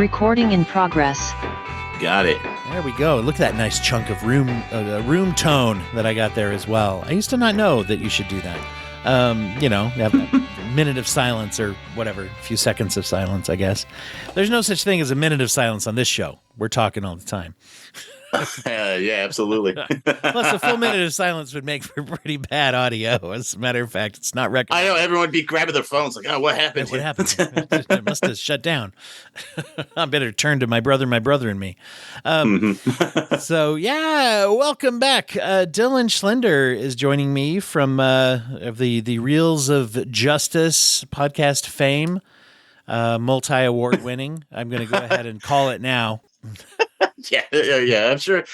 Recording in progress. Got it. There we go. Look at that nice chunk of room tone that I got there as well. I used to not know that you should do that. Have a minute of silence or whatever, a few seconds of silence, I guess. There's no such thing as a minute of silence on this show. We're talking all the time. Yeah, absolutely. Plus, a full minute of silence would make for pretty bad audio. As a matter of fact, it's not recommended. I know everyone would be grabbing their phones like, oh, what happened? What happened? It must have shut down. I better turn to my brother, and me. So, yeah, welcome back. Dylan Schlender is joining me from the Reels of Justice podcast fame, multi-award winning. I'm going to go ahead and call it now. Yeah. I'm sure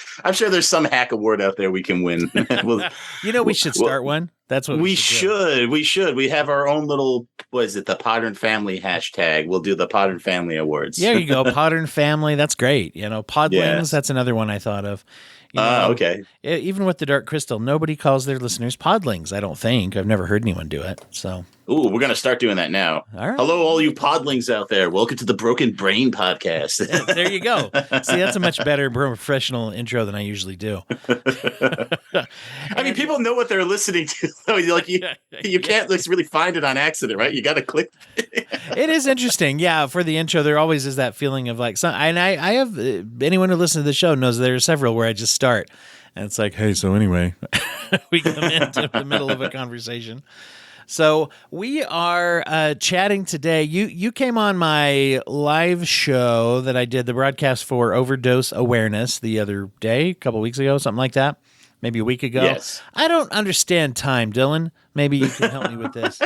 there's some hack award out there we can win. We should start one. That's what we should. We should. We have our own little, what is it? The Podern Family hashtag. We'll do the Podern Family Awards. There you go. Podern Family. That's great. Podlings. Yeah. That's another one I thought of. Okay. Even with the Dark Crystal, nobody calls their listeners podlings, I don't think. I've never heard anyone do it. So. Ooh, we're going to start doing that now. All right. Hello, all you podlings out there. Welcome to the Broken Brain Podcast. There you go. See, that's a much better professional intro than I usually do. I mean, people know what they're listening to. Like you can't really find it on accident, right? You got to click. It is interesting. Yeah, for the intro, there always is that feeling of like, and I have, anyone who listens to the show knows there are several where I just start. And it's like, hey, so anyway, we come into the middle of a conversation. So we are chatting today. You came on my live show that I did, the broadcast for Overdose Awareness the other day, a couple weeks ago, something like that, maybe a week ago. Yes. I don't understand time, Dylan. Maybe you can help me with this.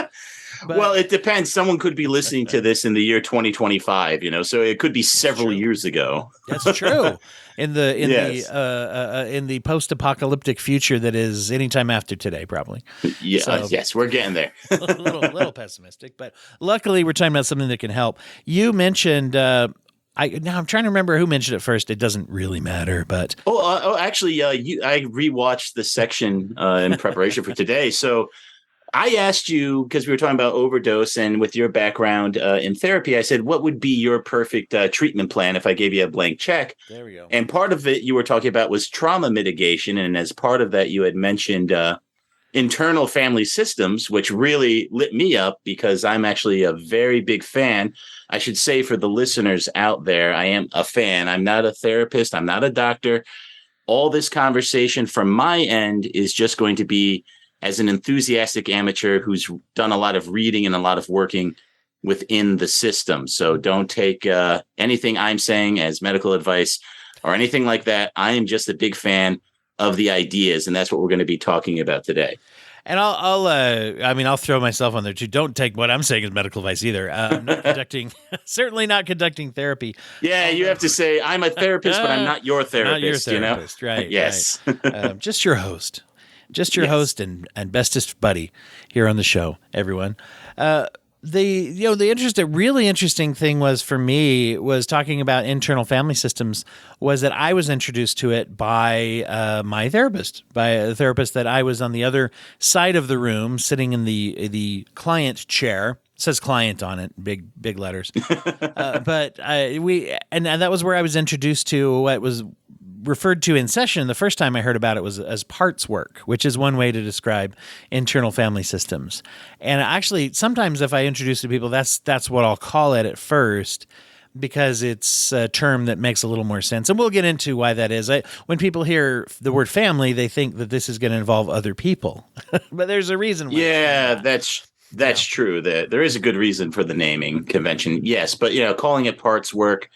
Well, it depends. Someone could be listening to this in the year 2025, so it could be several years ago. That's true. In the post-apocalyptic future that is anytime after today, probably. Yeah, so, yes, we're getting there. a little pessimistic, but luckily we're talking about something that can help. You mentioned. Now I'm trying to remember who mentioned it first. It doesn't really matter, but actually, I rewatched the section in preparation for today, so. I asked you, because we were talking about overdose, and with your background in therapy, I said, what would be your perfect treatment plan if I gave you a blank check? There we go. And part of it you were talking about was trauma mitigation. And as part of that, you had mentioned internal family systems, which really lit me up because I'm actually a very big fan. I should say for the listeners out there, I am a fan. I'm not a therapist. I'm not a doctor. All this conversation from my end is just going to be as an enthusiastic amateur who's done a lot of reading and a lot of working within the system. So don't take anything I'm saying as medical advice or anything like that. I am just a big fan of the ideas, and that's what we're going to be talking about today. And I'll throw myself on there too. Don't take what I'm saying as medical advice either. I'm not certainly not conducting therapy. Yeah, you have to say, I'm a therapist, but I'm not your therapist. Not your therapist, right? Yes. Right. Just your host. Just your host and bestest buddy here on the show, everyone. The really interesting thing was for me was talking about internal family systems was that I was introduced to it by my therapist, by a therapist that I was on the other side of the room, sitting in the client chair. It says client on it, big letters. But that was where I was introduced to what was referred to in session. The first time I heard about it was as parts work, which is one way to describe internal family systems. And actually, sometimes if I introduce to people, that's what I'll call it at first, because it's a term that makes a little more sense. And we'll get into why that is. When people hear the word family, they think that this is going to involve other people. But there's a reason why. Yeah, that's true. There is a good reason for the naming convention. Yes, but calling it parts work,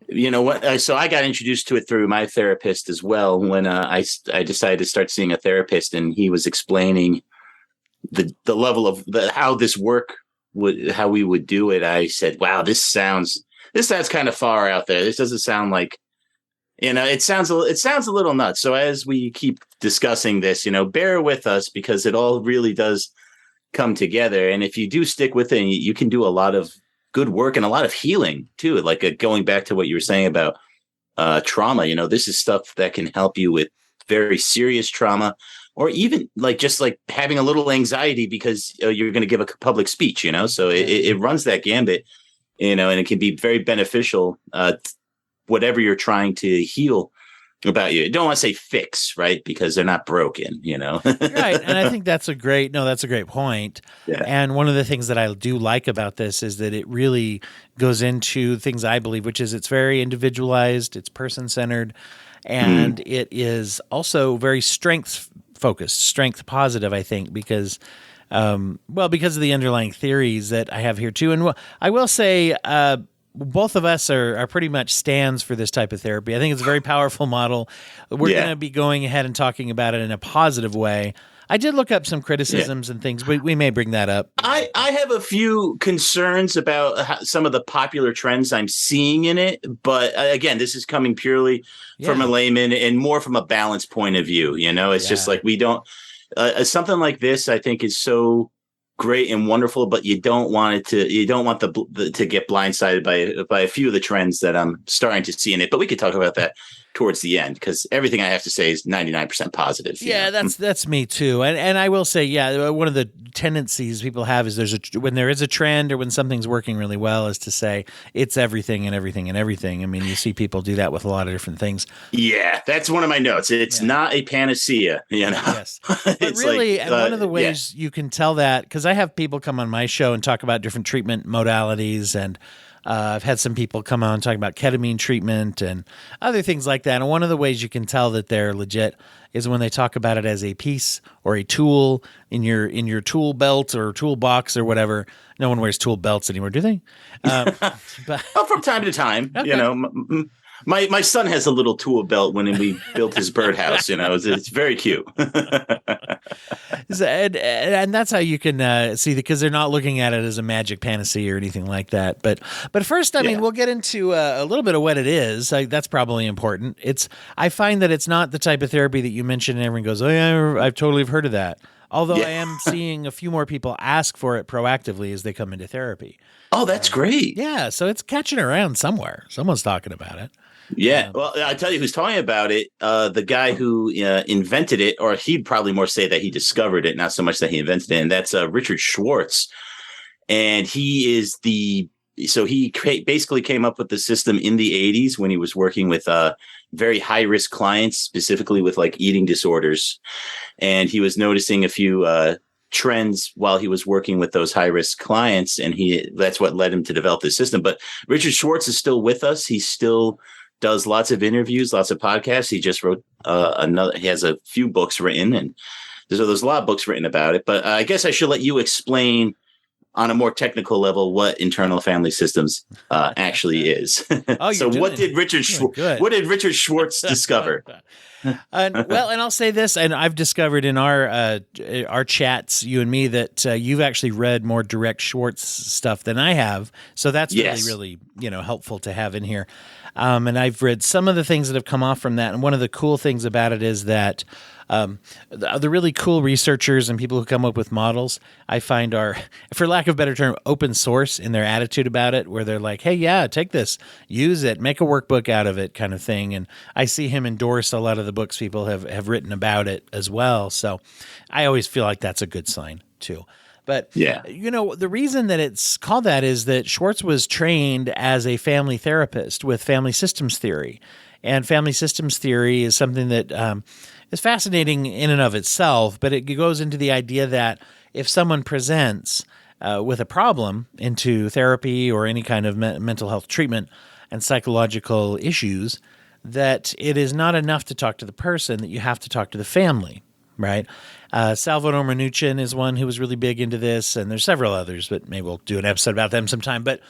so I got introduced to it through my therapist as well when I decided to start seeing a therapist, and he was explaining the level of how this work how we would do it. I said, wow, this sounds kind of far out there. This doesn't sound like, it sounds a little nuts. So as we keep discussing this, bear with us because it all really does come together. And if you do stick with it, you can do a lot of good work and a lot of healing too. Like going back to what you were saying about trauma, this is stuff that can help you with very serious trauma, or even just having a little anxiety because you're going to give a public speech, so it runs that gambit. and it can be very beneficial, whatever you're trying to heal about you. I don't want to say fix, right? Because they're not broken, Right. And I think that's a great point. Yeah. And one of the things that I do like about this is that it really goes into things I believe, which is it's very individualized, it's person-centered, and it is also very strength-focused, strength positive, I think, because because of the underlying theories that I have here too. And I will say, both of us are pretty much stands for this type of therapy. I think it's a very powerful model. We're going to be going ahead and talking about it in a positive way. I did look up some criticisms and things. We may bring that up. I have a few concerns about some of the popular trends I'm seeing in it. But again, this is coming purely from a layman and more from a balanced point of view. It's just like we don't something like this, I think, is so great and wonderful, but you don't want the to get blindsided by a few of the trends that I'm starting to see in it. But we could talk about that towards the end, because everything I have to say is 99% positive. Yeah, that's me too. And I will say, one of the tendencies people have is when there is a trend or when something's working really well is to say it's everything and everything and everything. I mean, you see people do that with a lot of different things. Yeah, that's one of my notes. It's not a panacea, Yes. But really, and one of the ways you can tell that, because I have people come on my show and talk about different treatment modalities, and I've had some people come on talking about ketamine treatment and other things like that. And one of the ways you can tell that they're legit is when they talk about it as a piece or a tool in your tool belt or toolbox or whatever. No one wears tool belts anymore, do they? But from time to time, okay. My son has a little tool belt when we built his birdhouse. It's very cute. And that's how you can see, because they're not looking at it as a magic panacea or anything like that. But first, I mean, we'll get into a little bit of what it is. That's probably important. I find that it's not the type of therapy that you mentioned and everyone goes, oh yeah, I've totally heard of that. Although I am seeing a few more people ask for it proactively as they come into therapy. Oh, that's great. Yeah, so it's catching around somewhere. Someone's talking about it. Yeah. Well, I'll tell you who's talking about it. The guy who invented it, or he'd probably more say that he discovered it, not so much that he invented it. And that's Richard Schwartz. And he is he basically came up with the system in the 80s when he was working with very high risk clients, specifically with like eating disorders. And he was noticing a few trends while he was working with those high risk clients. And that's what led him to develop this system. But Richard Schwartz is still with us. He still does lots of interviews, lots of podcasts. He just wrote he has a few books written, and there's a lot of books written about it. But I guess I should let you explain on a more technical level what internal family systems actually is. So what did Richard Schwartz discover? And I'll say this, and I've discovered in our chats, you and me, that you've actually read more direct Schwartz stuff than I have. So that's really helpful to have in here. And I've read some of the things that have come off from that. And one of the cool things about it is that the really cool researchers and people who come up with models, I find are, for lack of a better term, open source in their attitude about it, where they're like, hey, yeah, take this, use it, make a workbook out of it kind of thing. And I see him endorse a lot of the books people have written about it as well. So I always feel like that's a good sign too. But, the reason that it's called that is that Schwartz was trained as a family therapist with family systems theory. And family systems theory is something that is fascinating in and of itself, but it goes into the idea that if someone presents with a problem into therapy or any kind of mental health treatment and psychological issues, that it is not enough to talk to the person, that you have to talk to the family, right? Salvador Minuchin is one who was really big into this, and there's several others, but maybe we'll do an episode about them sometime. But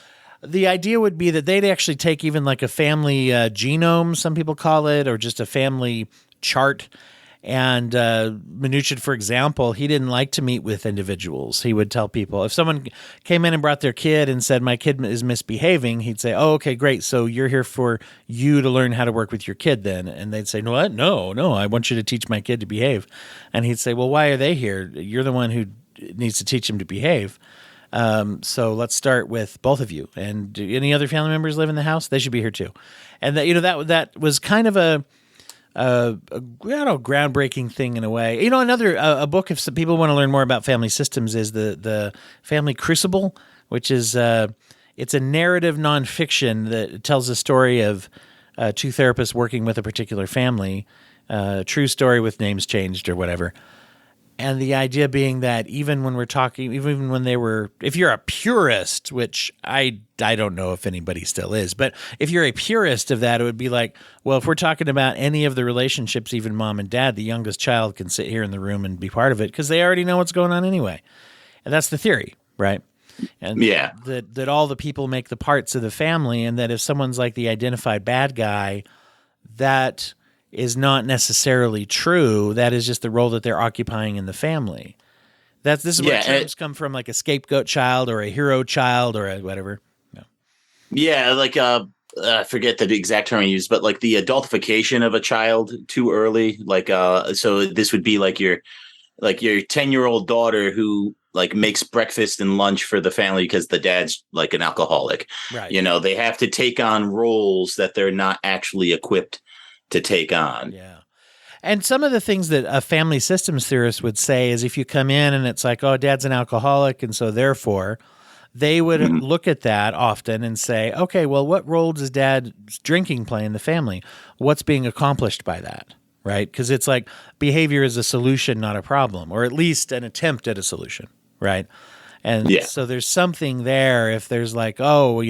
the idea would be that they'd actually take even like a family genome, some people call it, or just a family chart. And Minuchin, for example, he didn't like to meet with individuals. He would tell people, if someone came in and brought their kid and said, my kid is misbehaving, he'd say, oh, okay, great. So you're here for you to learn how to work with your kid then. And they'd say, what? No, I want you to teach my kid to behave. And he'd say, well, why are they here? You're the one who needs to teach him to behave. So let's start with both of you. And do any other family members live in the house? They should be here too. And that was kind of a groundbreaking thing in a way. Another a book, if some people want to learn more about family systems, is the Family Crucible, which is it's a narrative nonfiction that tells a story of two therapists working with a particular family, true story with names changed or whatever. And the idea being that even when we're talking, even when they were, if you're a purist, which I don't know if anybody still is, but if you're a purist of that, it would be like, well, if we're talking about any of the relationships, even mom and dad, the youngest child can sit here in the room and be part of it because they already know what's going on anyway. And that's the theory, right? And that all the people make the parts of the family, and that if someone's like the identified bad guy, that is not necessarily true. That is just the role that they're occupying in the family. This is where terms come from, like a scapegoat child or a hero child or a whatever. Yeah, like I forget the exact term I used, but like the adultification of a child too early. Like so this would be like your 10-year-old daughter who like makes breakfast and lunch for the family because the dad's like an alcoholic. Right. They have to take on roles that they're not actually equipped to take on. Yeah. And some of the things that a family systems theorist would say is if you come in and it's like, oh, dad's an alcoholic, and so therefore they would look at that often and say, okay, well, what role does dad's drinking play in the family? What's being accomplished by that? Right? Because it's like behavior is a solution, not a problem, or at least an attempt at a solution. Right. And so there's something there if there's like, oh,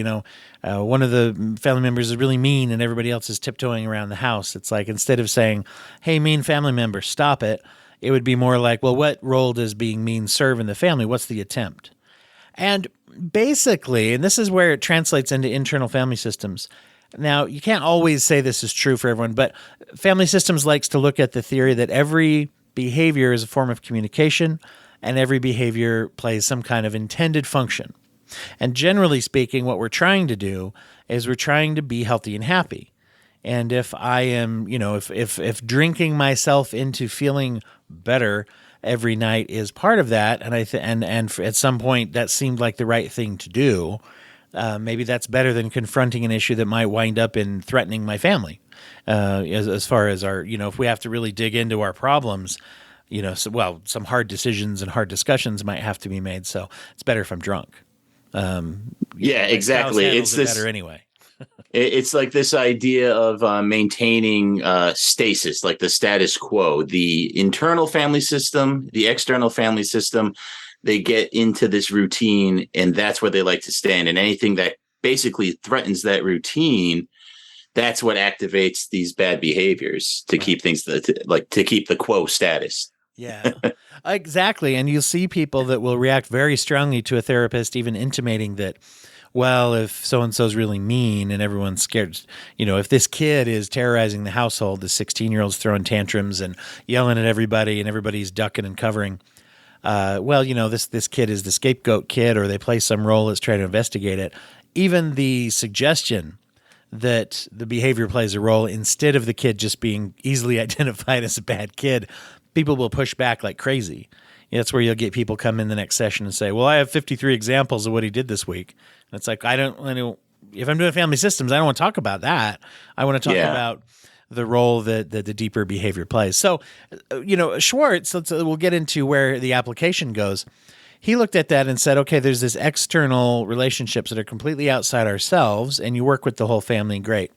one of the family members is really mean and everybody else is tiptoeing around the house. It's like, instead of saying, hey, mean family member, stop it, it would be more like, well, what role does being mean serve in the family? What's the attempt? And basically, and this is where it translates into internal family systems. Now, you can't always say this is true for everyone, but family systems likes to look at the theory that every behavior is a form of communication, and every behavior plays some kind of intended function. And generally speaking, what we're trying to do is we're trying to be healthy and happy. And if I am, if drinking myself into feeling better every night is part of that, and at some point that seemed like the right thing to do, maybe that's better than confronting an issue that might wind up in threatening my family. As far as our, if we have to really dig into our problems, some hard decisions and hard discussions might have to be made. So it's better if I'm drunk. Exactly. It's this better anyway. It's like this idea of maintaining stasis, like the status quo. The internal family system, the external family system, they get into this routine, and that's where they like to stand. And anything that basically threatens that routine, that's what activates these bad behaviors to keep things to keep the quo status. Yeah, exactly. And you'll see people that will react very strongly to a therapist, even intimating that, well, if so-and-so's really mean and everyone's scared, if this kid is terrorizing the household, the 16-year-old's throwing tantrums and yelling at everybody and everybody's ducking and covering, this kid is the scapegoat kid, or they play some role that's trying to investigate it. Even the suggestion that the behavior plays a role instead of the kid just being easily identified as a bad kid, people will push back like crazy. That's where you'll get people come in the next session and say, well, I have 53 examples of what he did this week. And it's like, if I'm doing family systems, I don't want to talk about that. I want to talk about the role that the deeper behavior plays. So, Schwartz, we'll get into where the application goes. He looked at that and said, okay, there's this external relationships that are completely outside ourselves, and you work with the whole family, great.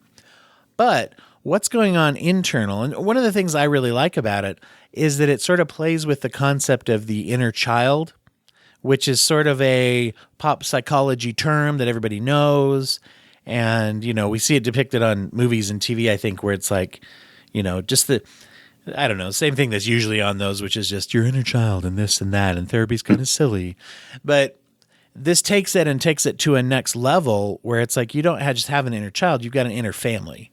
But what's going on internal? And one of the things I really like about it is that it sort of plays with the concept of the inner child, which is sort of a pop psychology term that everybody knows. And, we see it depicted on movies and TV, I think, where it's like, just same thing that's usually on those, which is just your inner child and this and that, and therapy's kind of silly. But this takes it to a next level where it's like you don't just have an inner child, you've got an inner family.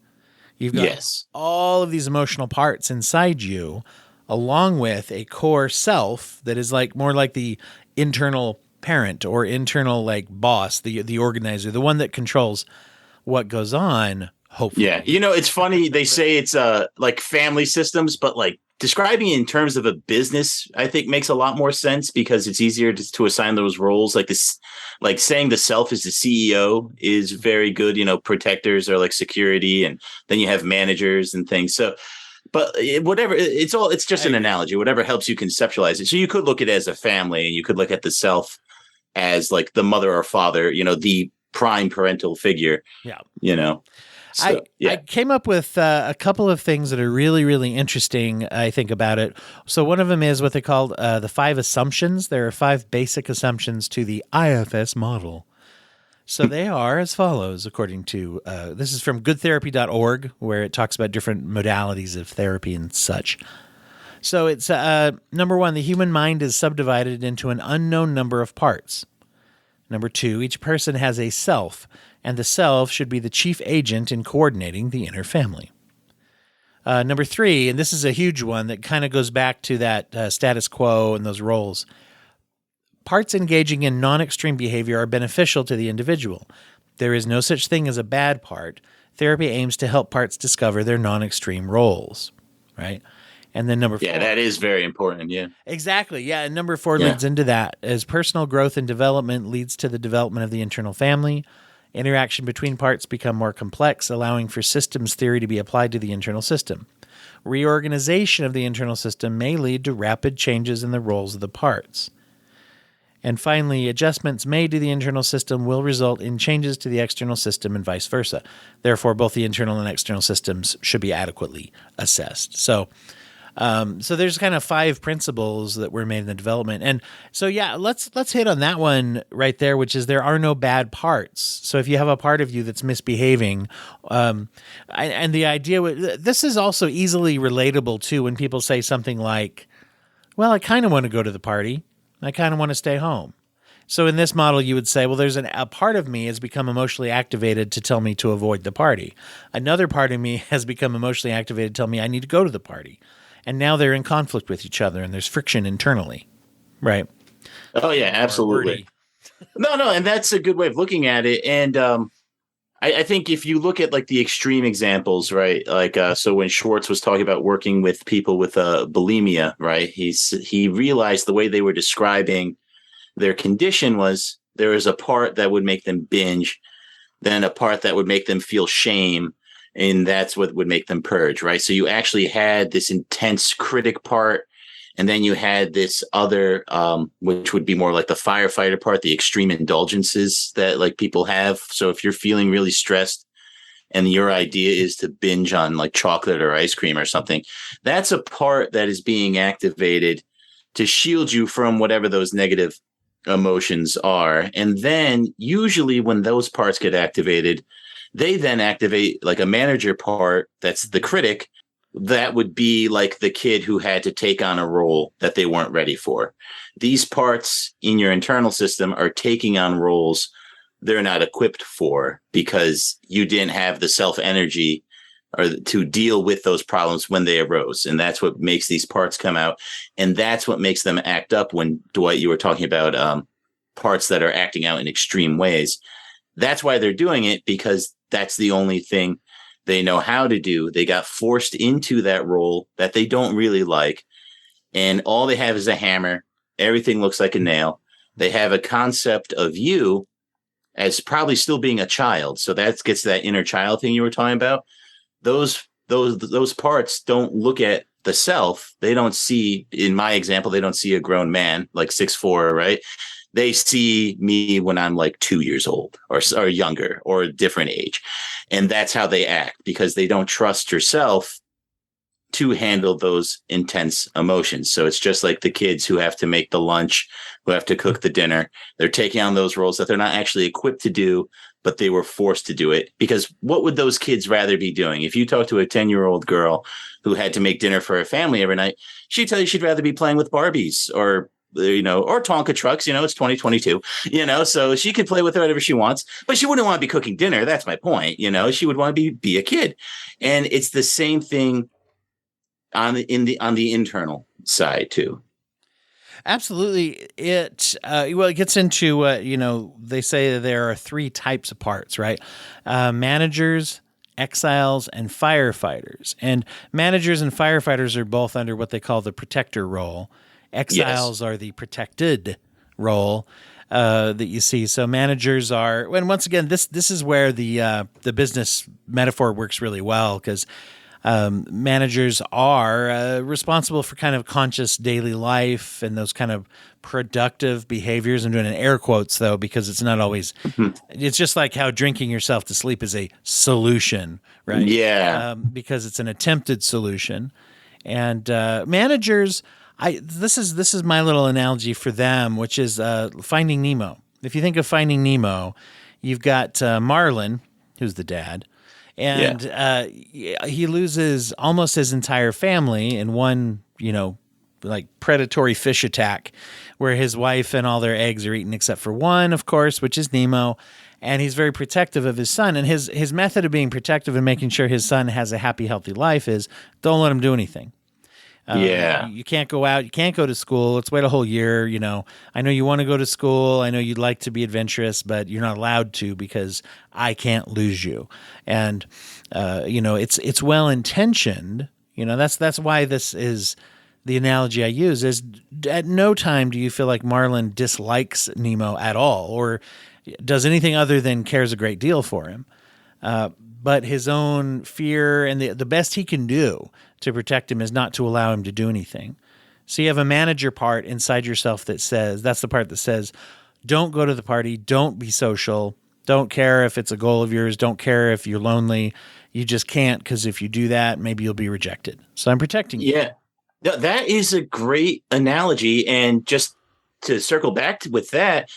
You've got all of these emotional parts inside you, along with a core self that is like more like the internal parent or internal like boss, the organizer, the one that controls what goes on. Hopefully. Yeah. It's funny. They say it's like family systems, but like describing it in terms of a business, I think makes a lot more sense because it's easier to assign those roles. Like this, like saying the self is the CEO is very good. Protectors are like security, and then you have managers and things. So, but whatever, it's just an analogy, whatever helps you conceptualize it. So you could look at it as a family, and you could look at the self as like the mother or father, the prime parental figure. Yeah. So, I came up with a couple of things that are really, really interesting, I think, about it. So one of them is what they call the 5 assumptions. There are 5 basic assumptions to the IFS model. So they are as follows, according to, this is from goodtherapy.org, where it talks about different modalities of therapy and such. So it's, number 1, the human mind is subdivided into an unknown number of parts. Number 2, each person has a self, and the self should be the chief agent in coordinating the inner family. Number 3, and this is a huge one that kind of goes back to that status quo and those roles. Parts engaging in non-extreme behavior are beneficial to the individual. There is no such thing as a bad part. Therapy aims to help parts discover their non-extreme roles, right? And then number 4. Yeah, that is very important. Yeah. Exactly. Yeah. And number 4 leads into that. As personal growth and development leads to the development of the internal family, interaction between parts become more complex, allowing for systems theory to be applied to the internal system. Reorganization of the internal system may lead to rapid changes in the roles of the parts. And finally, adjustments made to the internal system will result in changes to the external system and vice versa. Therefore, both the internal and external systems should be adequately assessed. So there's kind of 5 principles that were made in the development. And so, yeah, let's hit on that one right there, which is there are no bad parts. So if you have a part of you that's misbehaving, and the idea, this is also easily relatable too when people say something like, well, I kind of want to go to the party. I kind of want to stay home. So in this model, you would say, well, there's a part of me has become emotionally activated to tell me to avoid the party. Another part of me has become emotionally activated to tell me I need to go to the party. And now they're in conflict with each other and there's friction internally, right? Oh, yeah, absolutely. No, and that's a good way of looking at it. And I think if you look at like the extreme examples, right? Like, so when Schwartz was talking about working with people with bulimia, right? He realized the way they were describing their condition was there was a part that would make them binge, then a part that would make them feel shame, and that's what would make them purge, right? So you actually had this intense critic part, and then you had this other, which would be more like the firefighter part, the extreme indulgences that like people have. So if you're feeling really stressed and your idea is to binge on like chocolate or ice cream or something, that's a part that is being activated to shield you from whatever those negative emotions are. And then usually when those parts get activated, they then activate like a manager part that's the critic. That would be like the kid who had to take on a role that they weren't ready for. These parts in your internal system are taking on roles they're not equipped for because you didn't have the self energy or to deal with those problems when they arose. And that's what makes these parts come out. And that's what makes them act up when, Dwight, you were talking about parts that are acting out in extreme ways. That's why they're doing it, because that's the only thing they know how to do. They got forced into that role that they don't really like. And all they have is a hammer. Everything looks like a nail. They have a concept of you as probably still being a child. So that gets to that inner child thing you were talking about. Those parts don't look at the self. They don't see, in my example, they don't see a grown man like 6'4", right? They see me when I'm like 2 years old or younger or a different age. And that's how they act, because they don't trust yourself to handle those intense emotions. So it's just like the kids who have to make the lunch, who have to cook the dinner. They're taking on those roles that they're not actually equipped to do, but they were forced to do it. Because what would those kids rather be doing? If you talk to a 10-year-old girl who had to make dinner for her family every night, she'd tell you she'd rather be playing with Barbies or Tonka trucks. It's 2022, so she could play with whatever she wants, but she wouldn't want to be cooking dinner. That's my point. She would want to be a kid. And it's the same thing on the internal side too. Absolutely. It gets into, they say that there are 3 types of parts, right? Managers, exiles, and firefighters. And managers and firefighters are both under what they call the protector role. Exiles are the protected role that you see. So managers are, and once again, this is where the business metaphor works really well, because managers are responsible for kind of conscious daily life and those kind of productive behaviors. I'm doing an air quotes though, because it's not always, it's just like how drinking yourself to sleep is a solution, right? Yeah. Because it's an attempted solution. And managers, this is my little analogy for them, which is Finding Nemo. If you think of Finding Nemo, you've got Marlin, who's the dad, and he loses almost his entire family in one, like predatory fish attack, where his wife and all their eggs are eaten except for one, of course, which is Nemo. And he's very protective of his son. And his method of being protective and making sure his son has a happy, healthy life is don't let him do anything. You can't go out. You can't go to school. Let's wait a whole year. I know you want to go to school. I know you'd like to be adventurous, but you're not allowed to because I can't lose you. And, it's well-intentioned. That's why this is the analogy I use is at no time do you feel like Marlin dislikes Nemo at all or does anything other than cares a great deal for him. But his own fear and the best he can do to protect him is not to allow him to do anything. So you have a manager part inside yourself that says, that's the part that says, don't go to the party, don't be social, don't care if it's a goal of yours, don't care if you're lonely. You just can't, because if you do that, maybe you'll be rejected. So I'm protecting you. Yeah, that is a great analogy. And just to circle back with that,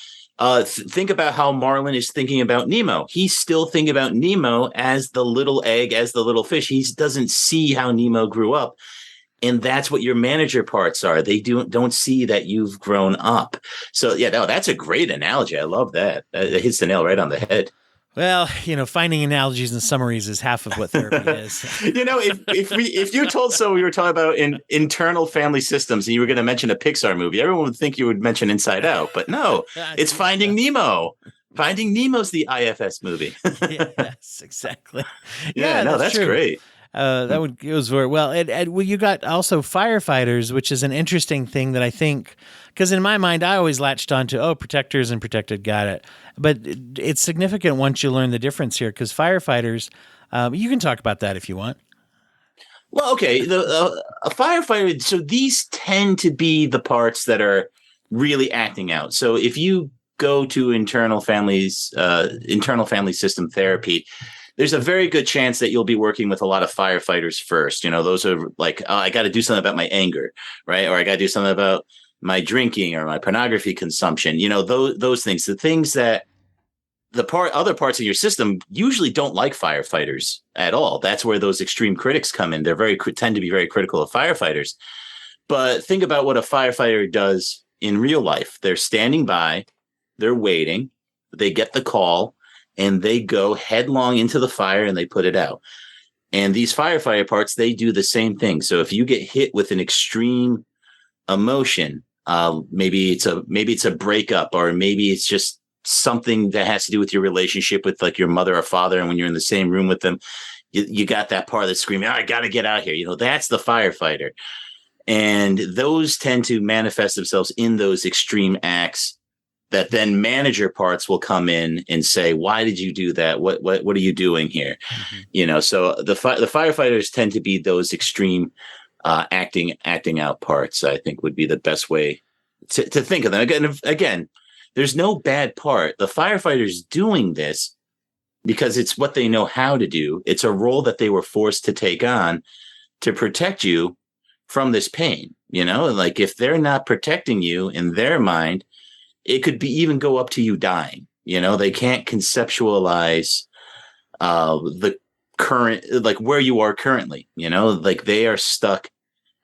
think about how Marlin is thinking about Nemo. He's still thinking about Nemo as the little egg, as the little fish. He doesn't see how Nemo grew up. And that's what your manager parts are. They don't see that you've grown up. So, that's a great analogy. I love that. It hits the nail right on the head. Well, finding analogies and summaries is half of what therapy is. If you told someone we were talking about internal family systems and you were going to mention a Pixar movie, everyone would think you would mention Inside Out. But no, it's Finding Nemo. Finding Nemo's the IFS movie. Yes, exactly. That's great. It was very well. And you got also firefighters, which is an interesting thing that I think, because in my mind, I always latched on to, protectors and protected, got it. But it's significant once you learn the difference here, because firefighters, you can talk about that if you want. Well, okay. A firefighter, so these tend to be the parts that are really acting out. So if you go to internal family system therapy, there's a very good chance that you'll be working with a lot of firefighters first. Those are like, I got to do something about my anger, right? Or I got to do something about my drinking or my pornography consumption. Those things, the things that other parts of your system usually don't like firefighters at all. That's where those extreme critics come in. They're tend to be very critical of firefighters. But think about what a firefighter does in real life. They're standing by, they're waiting, they get the call, and they go headlong into the fire and they put it out. And these firefighter parts, they do the same thing. So if you get hit with an extreme emotion, maybe it's a breakup, or maybe it's just something that has to do with your relationship with like your mother or father. And when you're in the same room with them, you got that part that's screaming, I got to get out here. That's the firefighter. And those tend to manifest themselves in those extreme acts that then manager parts will come in and say, why did you do that? What are you doing here? Mm-hmm. So the firefighters tend to be those extreme acting out parts, I think would be the best way to think of them. Again, there's no bad part. The firefighters doing this because it's what they know how to do. It's a role that they were forced to take on to protect you from this pain. Like if they're not protecting you in their mind, it could be even go up to you dying. They can't conceptualize the current, like where you are currently, like they are stuck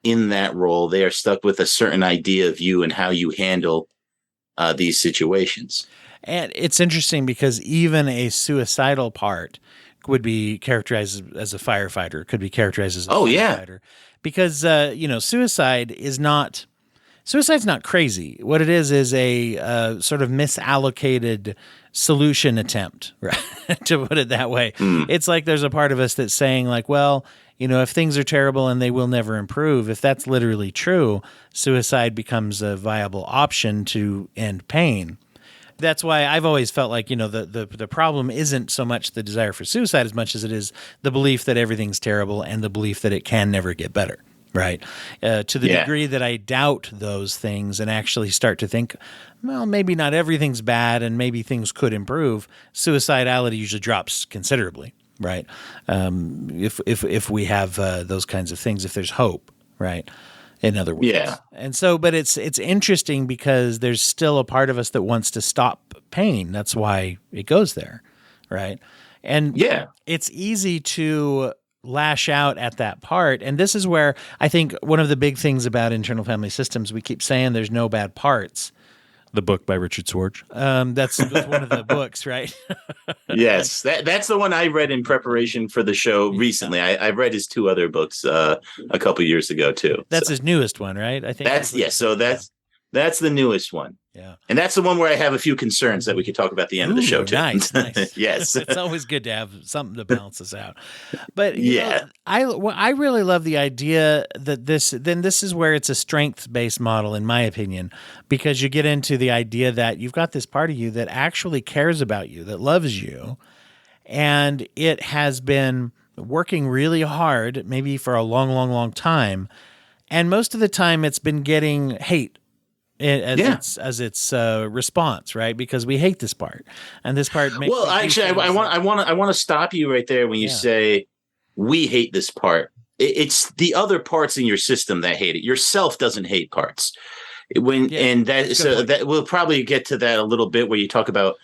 in that role. They are stuck with a certain idea of you and how you handle these situations. And it's interesting because even a suicidal part would be characterized as a firefighter, could be characterized as a firefighter. Because, suicide's not crazy. What it is a sort of misallocated solution attempt, right? To put it that way. It's like there's a part of us that's saying like, well, if things are terrible and they will never improve, if that's literally true, suicide becomes a viable option to end pain. That's why I've always felt like, the problem isn't so much the desire for suicide as much as it is the belief that everything's terrible and the belief that it can never get better. Right. To the degree that I doubt those things and actually start to think, well, maybe not everything's bad and maybe things could improve, suicidality usually drops considerably. Right. If we have those kinds of things, if there's hope. Right. In other words. Yeah. And so, but it's interesting because there's still a part of us that wants to stop pain. That's why it goes there. Right. And it's easy to lash out at that part. And this is where I think one of the big things about internal family systems, we keep saying there's no bad parts. The book by Richard Schwartz. That's one of the books, right? Yes, that's the one I read in preparation for the show recently. I read his 2 other books a couple years ago too. That's his newest one, right? I think that's the newest one. Yeah. And that's the one where I have a few concerns that we could talk about at the end of the show too. Nice. Yes. It's always good to have something to balance us out. But I really love the idea that this is where it's a strengths-based model, in my opinion, because you get into the idea that you've got this part of you that actually cares about you, that loves you, and it has been working really hard, maybe for a long, long, long time. And most of the time it's been getting hate as its response, right? Because we hate this part, and this part makes. Well, actually, I want to stop you right there when you say we hate this part. It's the other parts in your system that hate it. Yourself doesn't hate parts. That we'll probably get to that a little bit where you talk about.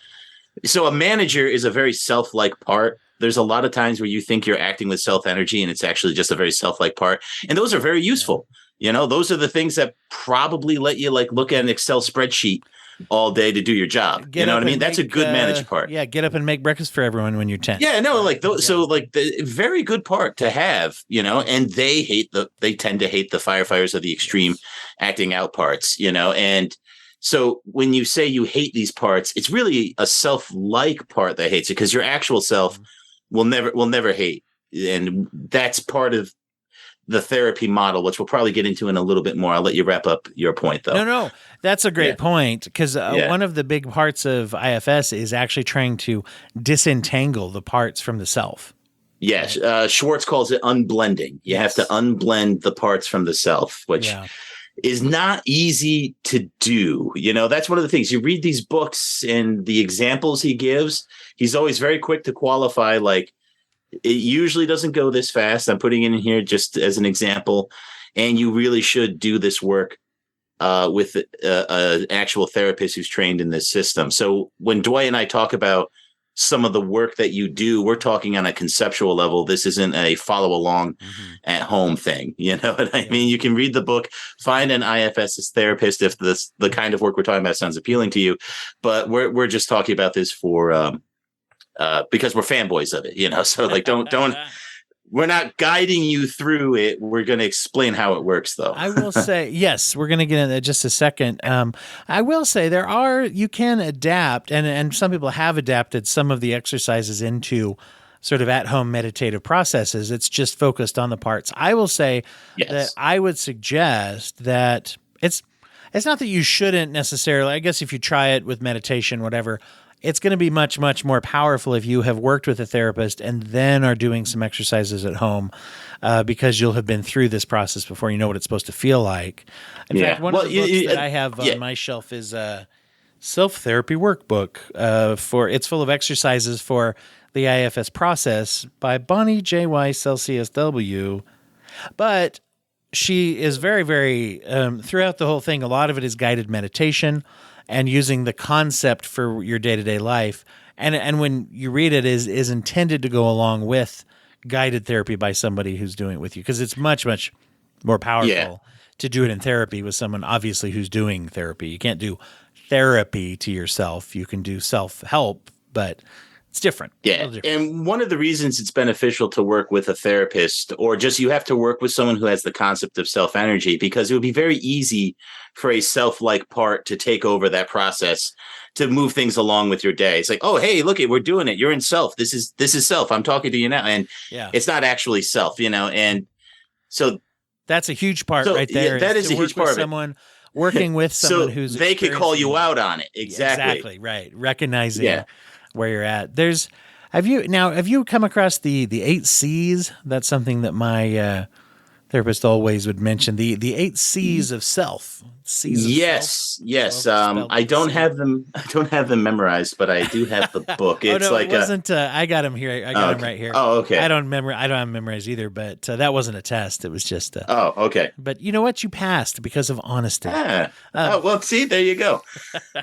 So a manager is a very self-like part. There's a lot of times where you think you're acting with self-energy, and it's actually just a very self-like part, and those are very useful. Those are the things that probably let you look at an Excel spreadsheet all day to do your job. You know what I mean? That's a good managed part. Yeah, get up and make breakfast for everyone when you're 10. Yeah, no, so the very good part to have, and they tend to hate the firefighters of the extreme acting out parts, and so when you say you hate these parts, it's really a self-like part that hates it, because your actual self will never hate. And that's part of the therapy model, which we'll probably get into in a little bit more. I'll let you wrap up your point, though. No, that's a great point, because one of the big parts of IFS is actually trying to disentangle the parts from the self. Yes, Schwartz calls it unblending. You have to unblend the parts from the self, which is not easy to do. That's one of the things. You read these books and the examples he gives, he's always very quick to qualify, it usually doesn't go this fast. I'm putting it in here just as an example. And you really should do this work with an actual therapist who's trained in this system. So when Dwight and I talk about some of the work that you do, we're talking on a conceptual level. This isn't a follow along at home thing. You know what I mean? You can read the book, find an IFS therapist if the kind of work we're talking about sounds appealing to you. But we're just talking about this for because we're fanboys of it, so don't we're not guiding you through it. We're going to explain how it works, though. I will say, yes, we're going to get into that in just a second. I will say you can adapt, and some people have adapted some of the exercises into sort of at-home meditative processes. It's just focused on the parts. I will say that I would suggest that it's not that you shouldn't necessarily, I guess if you try it with meditation, whatever, it's going to be much, much more powerful if you have worked with a therapist and then are doing some exercises at home, because you'll have been through this process before. You know what it's supposed to feel like. In fact, one of the books that I have on my shelf is a self-therapy workbook. It's full of exercises for the IFS process by Bonnie J.Y. Celsius W. But she is very, very, throughout the whole thing, a lot of it is guided meditation and using the concept for your day-to-day life. And when you read it, is intended to go along with guided therapy by somebody who's doing it with you, because it's much, much more powerful to do it in therapy with someone, obviously, who's doing therapy. You can't do therapy to yourself. You can do self-help, but it's different. Yeah. And one of the reasons it's beneficial to work with a therapist, or just you have to work with someone who has the concept of self-energy, because it would be very easy for a self-like part to take over that process, to move things along with your day. It's like, oh, hey, look, we're doing it. You're in self. This is self. I'm talking to you now. And it's not actually self, and so that's a huge part right there. That is a huge part of someone working with someone So who's they could call you experiencing out on it. Exactly. exactly right, recognizing Yeah. where you're at. Have you come across the 8 C's? That's something that my therapist always would mention, the 8 C's of self. C's of self. Yes. Self spelled I with a don't C. have them. I don't have them memorized, but I do have the book. Oh It's no, it like a. wasn't. I got him here. I Oh, got him okay. right here. Oh, okay. I don't have memorized either, but that wasn't a test. It was just. Oh, okay. But you know what? You passed because of honesty. Ah. Oh, well, see, there you go.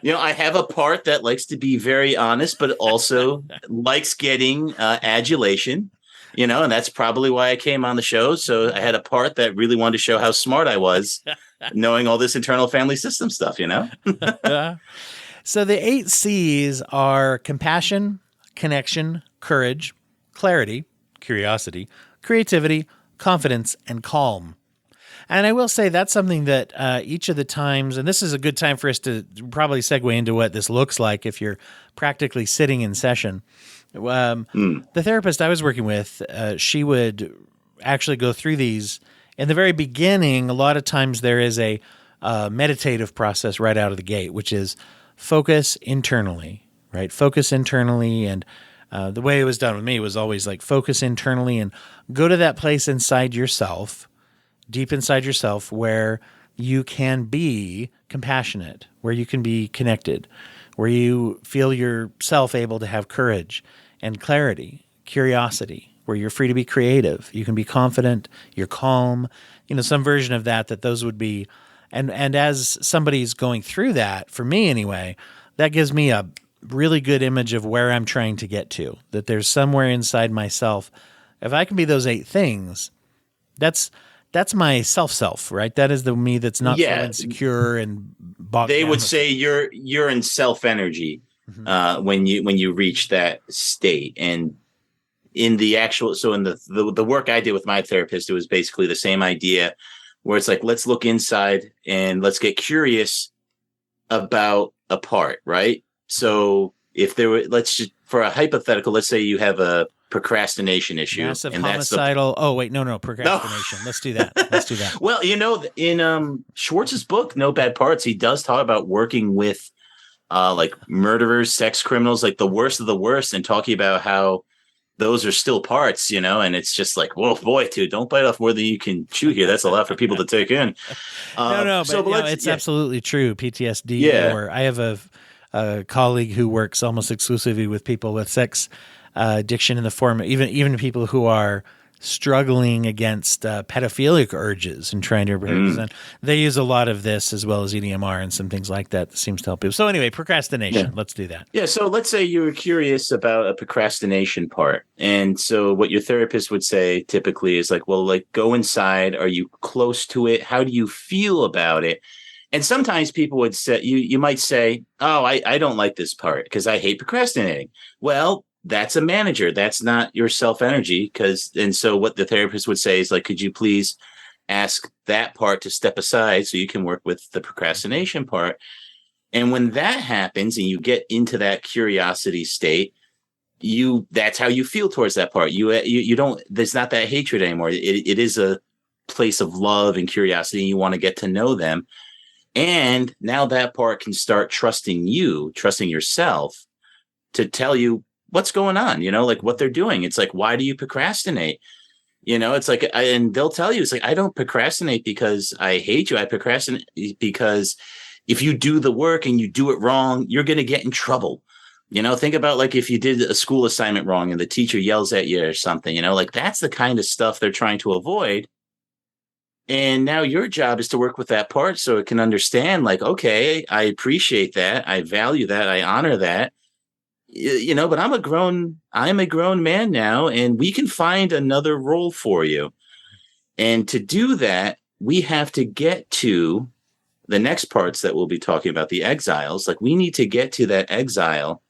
I have a part that likes to be very honest, but also likes getting adulation. And that's probably why I came on the show. So I had a part that really wanted to show how smart I was, knowing all this internal family system stuff. So the 8 C's are compassion, connection, courage, clarity, curiosity, creativity, confidence, and calm. And I will say that's something that each of the times, and this is a good time for us to probably segue into what this looks like if you're practically sitting in session. The therapist I was working with, she would actually go through these. In the very beginning, a lot of times there is a meditative process right out of the gate, which is focus internally, right? Focus internally. And the way it was done with me was always like focus internally and go to that place inside yourself, deep inside yourself, where you can be compassionate, where you can be connected, where you feel yourself able to have courage and clarity, curiosity, where you're free to be creative. You can be confident, you're calm, some version of that those would be. And as somebody's going through that, for me anyway, that gives me a really good image of where I'm trying to get to, that there's somewhere inside myself. If I can be those 8 things, that's my self, right? That is the me that's not so insecure and bogged They down would with say you're in self energy when you reach that state. And in the actual, so in the work I did with my therapist, it was basically the same idea, where it's like, let's look inside and let's get curious about a part, right? So if there were, for a hypothetical, let's say you have a procrastination issue. Massive and homicidal. Procrastination. No. Let's do that. Well, in Schwartz's book, No Bad Parts, he does talk about working with like murderers, sex criminals, like the worst of the worst, and talking about how those are still parts, and it's just like, whoa, boy, dude, don't bite off more than you can chew here. That's a lot for people to take in. But it's absolutely true. PTSD. Yeah. Or I have a colleague who works almost exclusively with people with sex addiction in the form of even people who are struggling against pedophilic urges and trying to represent. They use a lot of this as well as EDMR and some things like that seems to help people. So anyway, procrastination. Yeah. Let's do that. Yeah. So let's say you were curious about a procrastination part. And so what your therapist would say typically is like, well, like go inside. Are you close to it? How do you feel about it? And sometimes people would say, you might say, oh, I don't like this part because I hate procrastinating. Well, that's a manager. That's not your self energy. And so what the therapist would say is like, could you please ask that part to step aside so you can work with the procrastination part? And when that happens and you get into that curiosity state, that's how you feel towards that part. You don't, there's not that hatred anymore. It is a place of love and curiosity, and you want to get to know them. And now that part can start trusting yourself to tell you what's going on, like what they're doing. It's like, why do you procrastinate? It's like, and they'll tell you, it's like, I don't procrastinate because I hate you. I procrastinate because if you do the work and you do it wrong, you're going to get in trouble. Think about like if you did a school assignment wrong and the teacher yells at you or something, like that's the kind of stuff they're trying to avoid. And now your job is to work with that part so it can understand like, okay, I appreciate that. I value that. I honor that. But I'm a grown man now, and we can find another role for you. And to do that, we have to get to the next parts that we'll be talking about, the exiles. Like we need to get to that exile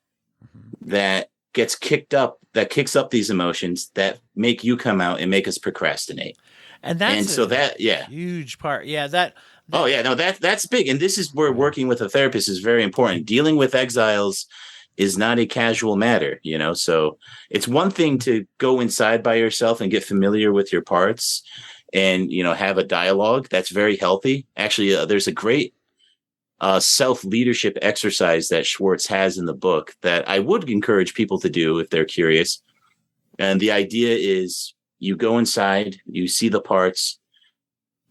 that gets kicked up, that kicks up these emotions that make you come out and make us procrastinate. And that's huge part. Yeah. That's big. And this is where working with a therapist is very important. Dealing with exiles is not a casual matter, so it's one thing to go inside by yourself and get familiar with your parts and, have a dialogue that's very healthy. Actually, there's a great self-leadership exercise that Schwartz has in the book that I would encourage people to do if they're curious. And the idea is you go inside, you see the parts,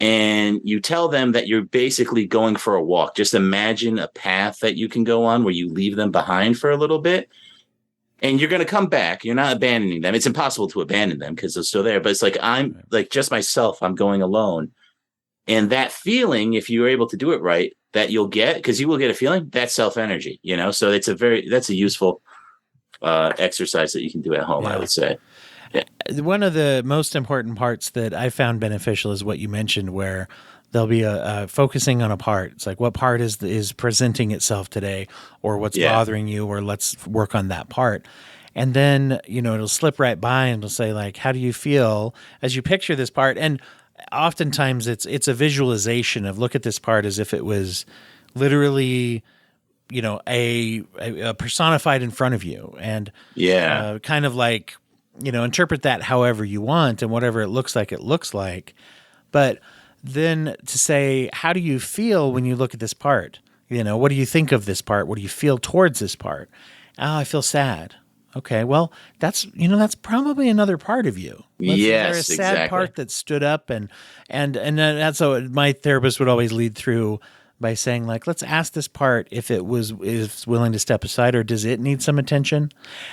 and you tell them that you're basically going for a walk. Just imagine a path that you can go on where you leave them behind for a little bit. And you're going to come back. You're not abandoning them. It's impossible to abandon them because they're still there. But it's like, I'm like just myself. I'm going alone. And that feeling, if you're able to do it right, that you'll get, because you will get a feeling, that's self-energy, you know? So that's a useful exercise that you can do at home, I would say. Yeah. One of the most important parts that I found beneficial is what you mentioned, where there'll be a focusing on a part. It's like, what part is presenting itself today, or what's bothering you, or let's work on that part. And then, it'll slip right by and it'll say, like, how do you feel as you picture this part? And oftentimes it's a visualization of, look at this part as if it was literally, a personified in front of you, and kind of like, interpret that however you want and whatever it looks like. But then to say, how do you feel when you look at this part? What do you think of this part? What do you feel towards this part? Oh, I feel sad. Okay, well, that's probably another part of you. Yes, is there a sad part that stood up, and that's how my therapist would always lead through by saying, like, let's ask this part if it is willing to step aside, or does it need some attention?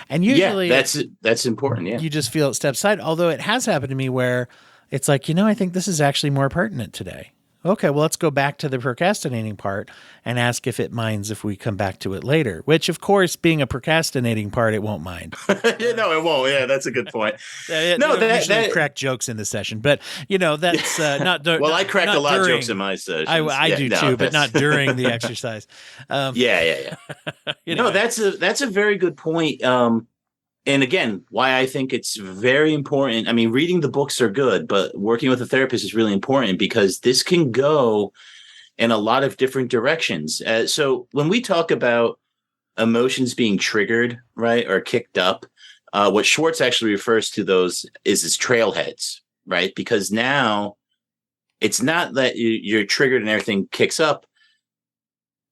And usually, that's important. Yeah, you just feel it step aside. Although it has happened to me where it's like, I think this is actually more pertinent today. Okay, well, let's go back to the procrastinating part and ask if it minds if we come back to it later, which, of course, being a procrastinating part, it won't mind. No, it won't. Yeah, that's a good point. Usually crack jokes in the session, but, that's not during. Well, I cracked a lot of jokes in my sessions. I do too, but not during the exercise. Yeah. No, that's a very good point. And again, why I think it's very important. I mean, reading the books are good, but working with a therapist is really important, because this can go in a lot of different directions. So when we talk about emotions being triggered, right, or kicked up, what Schwartz actually refers to those is as trailheads, right? Because now it's not that you're triggered and everything kicks up.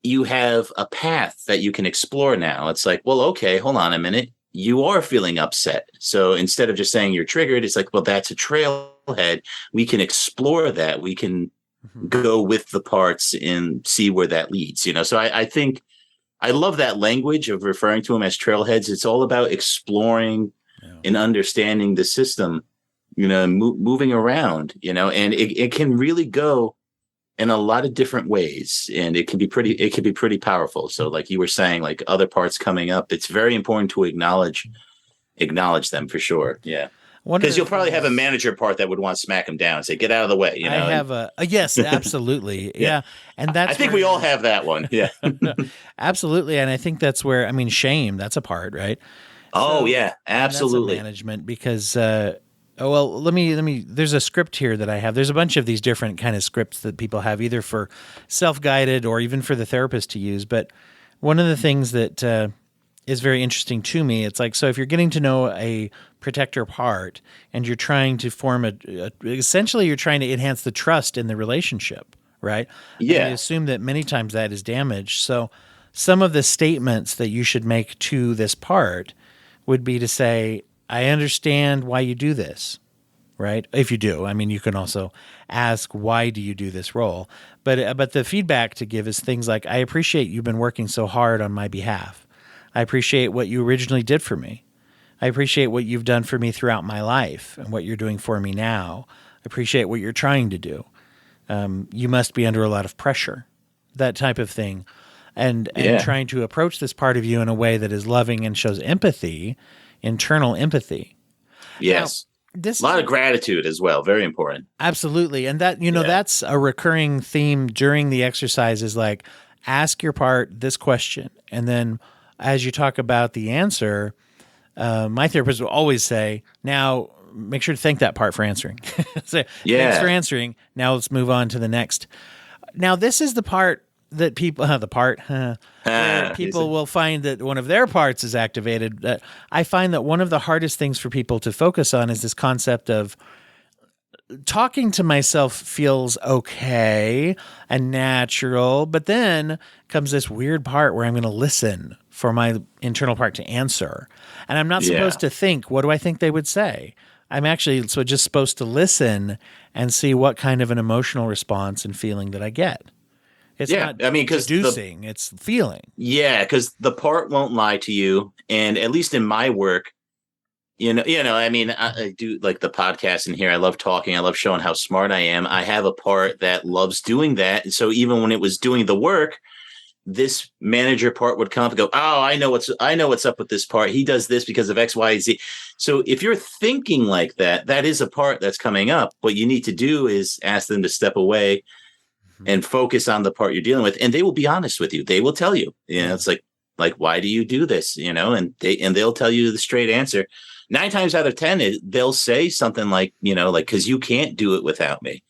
You have a path that you can explore now. It's like, well, okay, hold on a minute. You are feeling upset. So instead of just saying you're triggered, it's like, well, that's a trailhead. We can explore that. We can go with the parts and see where that leads. So I think I love that language of referring to them as trailheads. It's all about exploring and understanding the system, moving around, and it can really go in a lot of different ways, and it can be pretty powerful. So like you were saying, like other parts coming up, it's very important to acknowledge them for sure. Yeah. Because you'll probably have a manager part that would want to smack him down and say, get out of the way. I have yes, absolutely. Yeah. And I think we all have that one. Yeah. Absolutely. And I think that's where, shame, that's a part, right? Oh, yeah, absolutely. That's management, because, let me, there's a script here that I have. There's a bunch of these different kind of scripts that people have, either for self-guided or even for the therapist to use. But one of the things that is very interesting to me, it's like, so if you're getting to know a protector part and you're trying to form essentially you're trying to enhance the trust in the relationship, right? Yeah. And I assume that many times that is damaged. So some of the statements that you should make to this part would be to say, I understand why you do this, right? If you do, you can also ask, why do you do this role? But the feedback to give is things like, I appreciate you've been working so hard on my behalf. I appreciate what you originally did for me. I appreciate what you've done for me throughout my life and what you're doing for me now. I appreciate what you're trying to do. You must be under a lot of pressure, that type of thing. And trying to approach this part of you in a way that is loving and shows empathy, internal empathy. Yes. Now, a lot of gratitude as well. Very important. Absolutely. And that, that's a recurring theme during the exercise, is like, ask your part this question. And then as you talk about the answer, my therapist will always say, now make sure to thank that part for answering. Thanks for answering. Now let's move on to the next. Now, this is the part that people, where people will find that one of their parts is activated. I find that one of the hardest things for people to focus on is this concept of talking to myself feels okay and natural, but then comes this weird part where I'm going to listen for my internal part to answer. And I'm not supposed to think, what do I think they would say? I'm actually just supposed to listen and see what kind of an emotional response and feeling that I get. It's not deducing, it's feeling. Yeah, because the part won't lie to you. And at least in my work, I mean, I do like the podcast in here. I love talking. I love showing how smart I am. I have a part that loves doing that. And so even when it was doing the work, this manager part would come up and go, oh, I know what's up with this part. He does this because of X, Y, Z. So if you're thinking like that, that is a part that's coming up. What you need to do is ask them to step away and focus on the part you're dealing with. And they will be honest with you. They will tell you, it's like, why do you do this? And they'll tell you the straight answer. 9 times out of 10, they'll say something like, because you can't do it without me.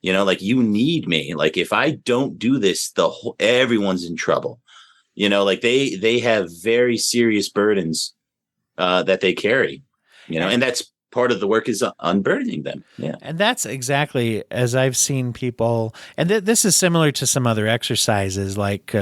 You need me. Like, if I don't do this, everyone's in trouble. They have very serious burdens that they carry, and that's part of the work is unburdening them. Yeah. And that's exactly as I've seen people, and this is similar to some other exercises, like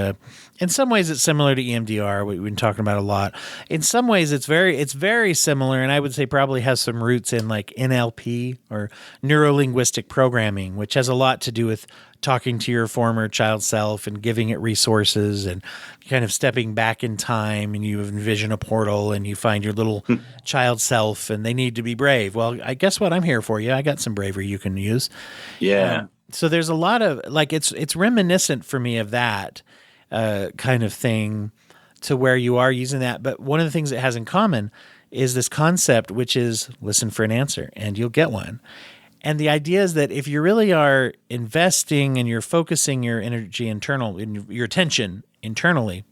in some ways it's similar to EMDR, we've been talking about a lot. In some ways it's very similar, and I would say probably has some roots in like NLP or neuro-linguistic programming, which has a lot to do with talking to your former child self and giving it resources and kind of stepping back in time, and you envision a portal and you find your little child self and they need to be brave. Well, I guess what, I'm here for you. I got some bravery you can use. Yeah. So there's a lot of it's reminiscent for me of that kind of thing, to where you are using that. But one of the things it has in common is this concept, which is listen for an answer and you'll get one. And the idea is that if you really are investing and you're focusing your energy your attention internally,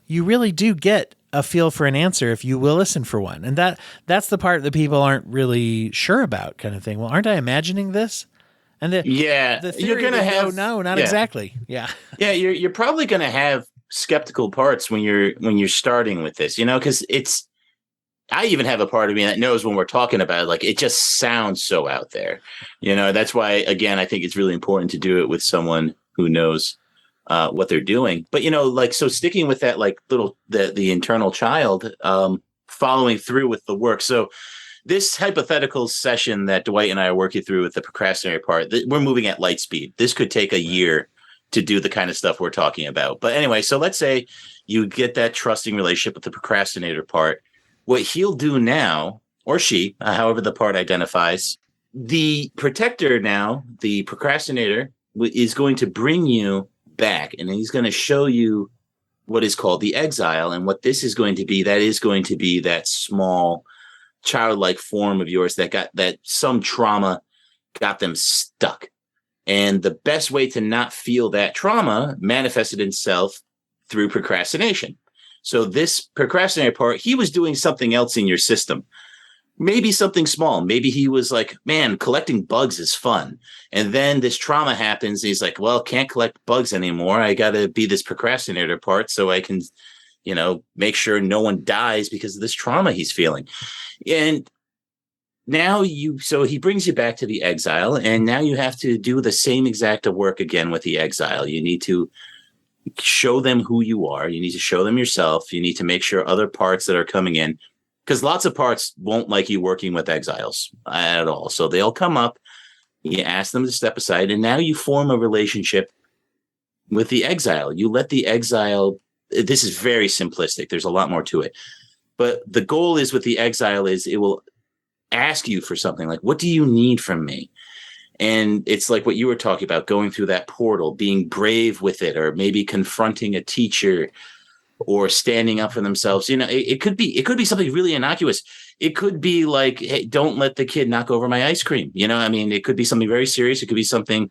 you really do get a feel for an answer if you will listen for one. And that's the part that people aren't really sure about, kind of thing. Well, aren't I imagining this? And the theory, you're going to have no, not exactly. Yeah. Yeah, you're probably going to have skeptical parts when you're starting with this, because I even have a part of me that knows when we're talking about it, like, it just sounds so out there. That's why, again, I think it's really important to do it with someone who knows what they're doing. But, so sticking with that, like the internal child, following through with the work. So this hypothetical session that Dwight and I are working through with the procrastinator part, we're moving at light speed. This could take a year to do the kind of stuff we're talking about. But anyway, so let's say you get that trusting relationship with the procrastinator part. What he'll do now, or she, however the part identifies, the protector now, the procrastinator, is going to bring you back, and he's going to show you what is called the exile. And what this is going to be, that is going to be that small childlike form of yours that some trauma got them stuck. And the best way to not feel that trauma manifested itself through procrastination. So this procrastinator part, he was doing something else in your system, maybe something small. Maybe he was like, man, collecting bugs is fun. And then this trauma happens. And he's like, well, can't collect bugs anymore. I got to be this procrastinator part so I can, make sure no one dies because of this trauma he's feeling. And now so he brings you back to the exile, and now you have to do the same exact work again with the exile. You need to show them who you are. You need to show them yourself. You need to make sure other parts that are coming in, because lots of parts won't like you working with exiles at all. So they'll come up, you ask them to step aside, and now you form a relationship with the exile. You let the exile, this is very simplistic. There's a lot more to it. But the goal is with the exile is it will ask you for something like, what do you need from me? And it's like what you were talking about, going through that portal, being brave with it, or maybe confronting a teacher, or standing up for themselves. It could be something really innocuous. It could be like, hey, don't let the kid knock over my ice cream. It could be something very serious. It could be something.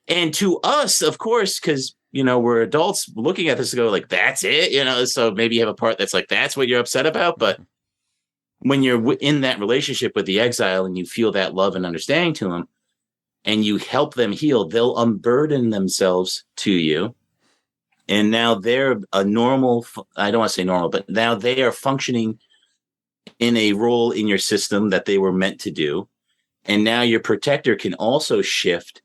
And to us, of course, because, we're adults looking at this and go like, that's it, so maybe you have a part that's like, that's what you're upset about. But when you're in that relationship with the exile and you feel that love and understanding to them, and you help them heal, they'll unburden themselves to you. And now they're a normal, I don't want to say normal, but now they are functioning in a role in your system that they were meant to do. And now your protector can also shift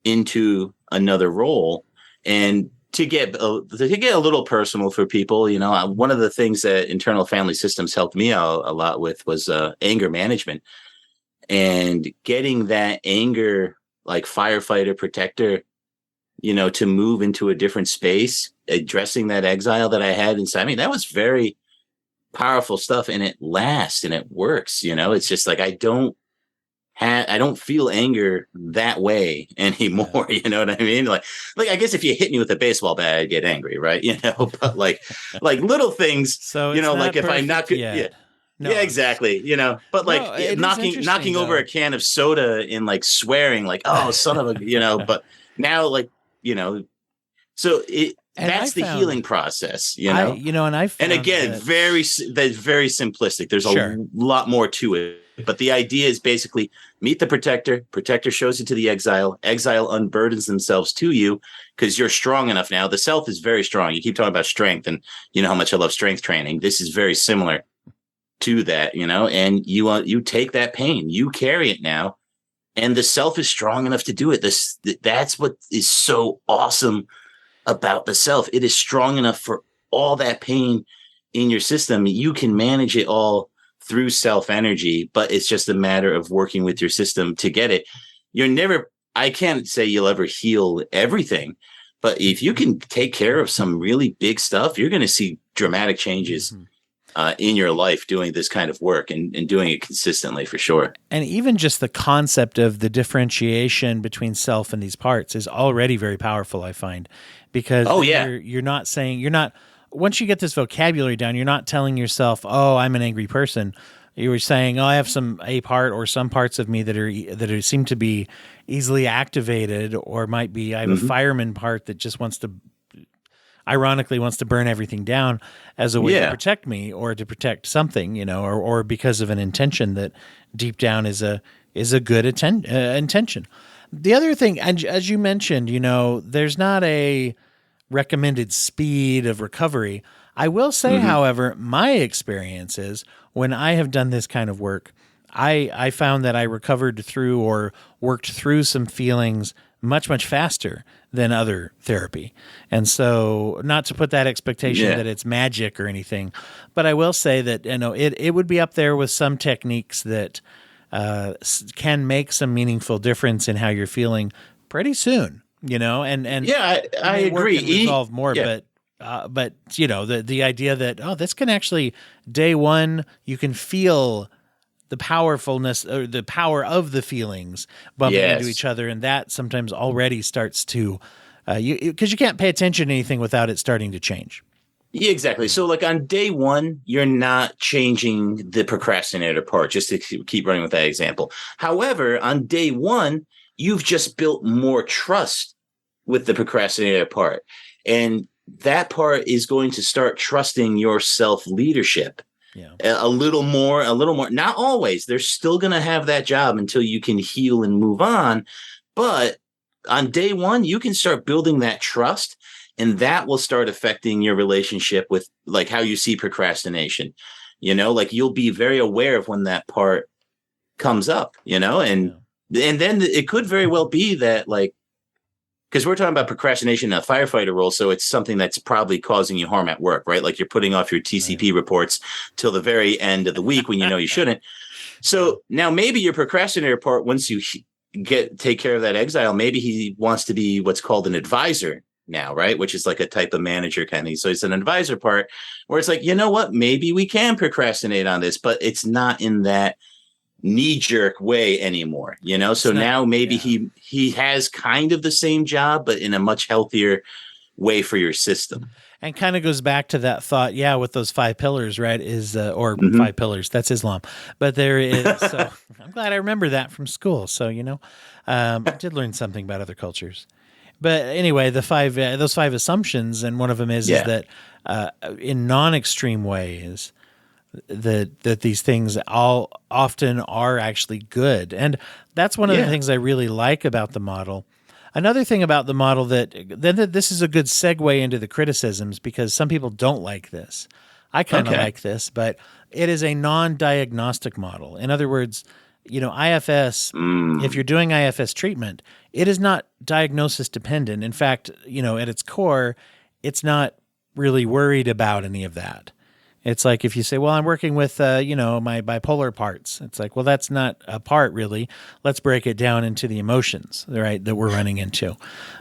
into another role. And to get a little personal for people, one of the things that internal family systems helped me out a lot with was anger management, and getting that anger, like firefighter protector, to move into a different space, addressing that exile that I had inside me. That was very powerful stuff, and it lasts and it works. It's just like I don't feel anger that way anymore. Yeah. You know what I mean? Like I guess if you hit me with a baseball bat, I'd get angry, right? But like little things. So like if I'm not good, yeah. No, yeah, exactly. But like knocking over a can of soda and like swearing, like, oh, son of a, but now like, so that's the healing process, and again, that's very simplistic. There's a lot more to it, but the idea is basically meet the protector shows you to the exile unburdens themselves to you because you're strong enough now. The self is very strong. You keep talking about strength, and you know how much I love strength training. This is very similar to that, and you take that pain, you carry it now, and the self is strong enough to do it. That's what is so awesome about the self. It is strong enough for all that pain in your system. You can manage it all through self energy, but it's just a matter of working with your system to get it. I can't say you'll ever heal everything, but if you can take care of some really big stuff, you're going to see dramatic changes in your life doing this kind of work and doing it consistently, for sure. And even just the concept of the differentiation between self and these parts is already very powerful, I find, because you're not saying, once you get this vocabulary down, you're not telling yourself, oh, I'm an angry person. You were saying, oh, I have a part or some parts of me that seem to be easily activated, or might be, I have a fireman part that just ironically wants to burn everything down as a way to protect me or to protect something, or because of an intention that deep down is a good intention. The other thing, and as you mentioned, there's not a recommended speed of recovery. I will say, however, my experience is when I have done this kind of work, I found that I recovered through or worked through some feelings much, much faster than other therapy. And so, not to put that expectation that it's magic or anything, but I will say that, it would be up there with some techniques that can make some meaningful difference in how you're feeling pretty soon, and yeah, I agree. And resolve more, but the idea that, this can actually, day one, you can feel the powerfulness or the power of the feelings bumping into each other. And that sometimes already starts to, because you can't pay attention to anything without it starting to change. Yeah, exactly. So like on day one, you're not changing the procrastinator part, just to keep running with that example. However, on day one, you've just built more trust with the procrastinator part. And that part is going to start trusting your self-leadership. Yeah. A little more, not always. They're still going to have that job until you can heal and move on. But on day one, you can start building that trust, and that will start affecting your relationship with like how you see procrastination. Like you'll be very aware of when that part comes up, and then it could very well be that, like, because we're talking about procrastination in a firefighter role, so it's something that's probably causing you harm at work, right? Like you're putting off your TCP reports till the very end of the week when you shouldn't. So now maybe your procrastinator part, once you take care of that exile, maybe he wants to be what's called an advisor now, right? Which is like a type of manager kind of. So it's an advisor part where it's like, you know what? Maybe we can procrastinate on this, but it's not in that knee-jerk way anymore, so now maybe he has kind of the same job but in a much healthier way for your system. And kind of goes back to that thought, with those 5 pillars, right? Is 5 pillars, that's Islam, but there is so I'm glad I remember that from school, so I did learn something about other cultures. But anyway, the 5 those 5 assumptions, and one of them is that in non-extreme ways that these things all often are actually good. And that's one of the things I really like about the model. Another thing about the model that this is a good segue into the criticisms, because some people don't like this. I kind of like this, but it is a non-diagnostic model. In other words, IFS, if you're doing IFS treatment, it is not diagnosis dependent. In fact, at its core, it's not really worried about any of that. It's like if you say, well, I'm working with, my bipolar parts. It's like, well, that's not a part really. Let's break it down into the emotions, right, that we're running into.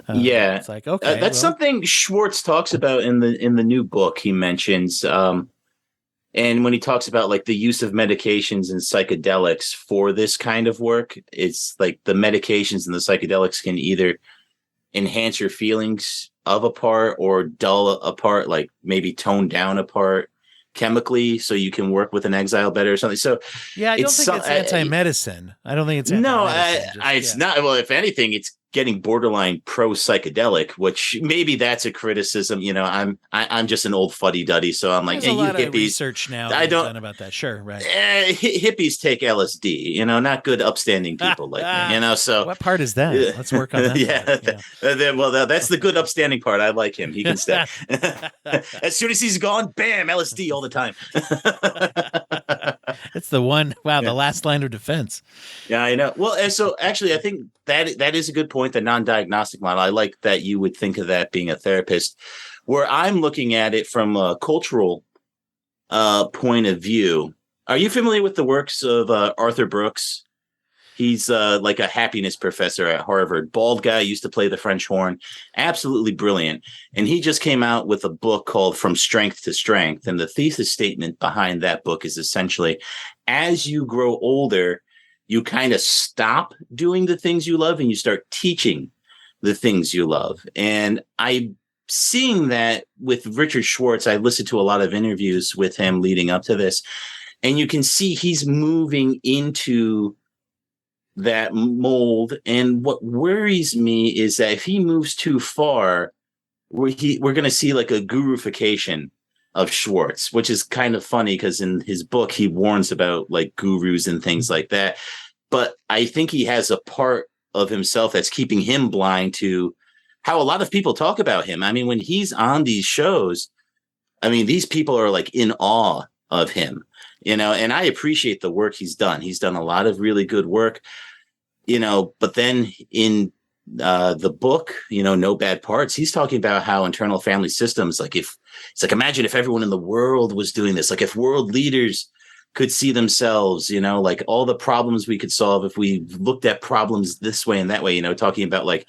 It's like, okay. That's something Schwartz talks about in the new book he mentions. And when he talks about like the use of medications and psychedelics for this kind of work, it's like the medications and the psychedelics can either enhance your feelings of a part or dull a part, like maybe tone down a part chemically so you can work with an exile better or something. So yeah, I don't think it's anti-medicine. I don't think it's anti-medicine. No, it's not. Well, if anything, it's getting borderline pro psychedelic, which maybe that's a criticism. I'm just an old fuddy duddy, so I'm like, there's hey, a lot you hippies. Of research now done about that. Sure, right. Hippies take LSD. Not good, upstanding people like me. So what part is that? Let's work on that. Yeah. That's the good, upstanding part. I like him. He can stay. As soon as he's gone, bam, LSD all the time. It's the one. Wow, the last line of defense. Yeah, I know. Well, so actually, I think that is a good point. The non-diagnostic model. I like that you would think of that being a therapist. Where I'm looking at it from a cultural point of view. Are you familiar with the works of Arthur Brooks? He's like a happiness professor at Harvard. Bald guy, used to play the French horn. Absolutely brilliant. And he just came out with a book called From Strength to Strength. And the thesis statement behind that book is essentially, as you grow older, you kind of stop doing the things you love and you start teaching the things you love. And I'm seeing that with Richard Schwartz. I listened to a lot of interviews with him leading up to this. And you can see he's moving into that mold. And what worries me is that if he moves too far, we're going to see like a gurufication of Schwartz, which is kind of funny because in his book, he warns about like gurus and things like that. But I think he has a part of himself that's keeping him blind to how a lot of people talk about him. I mean, when he's on these shows, I mean, these people are like in awe of him, and I appreciate the work he's done. He's done a lot of really good work, but then in the book, No Bad Parts, he's talking about how internal family systems, imagine if everyone in the world was doing this, like if world leaders could see themselves, like all the problems we could solve if we looked at problems this way and that way, talking about like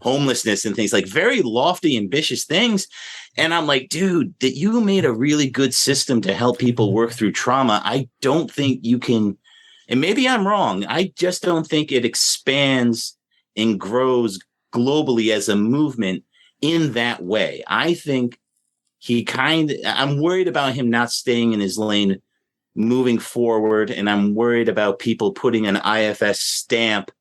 homelessness and things, like very lofty, ambitious things. And I'm like, dude, that you made a really good system to help people work through trauma. I don't think you can, and maybe I'm wrong, I just don't think it expands and grows globally as a movement in that way. I think I'm worried about him not staying in his lane moving forward. And I'm worried about people putting an IFS stamp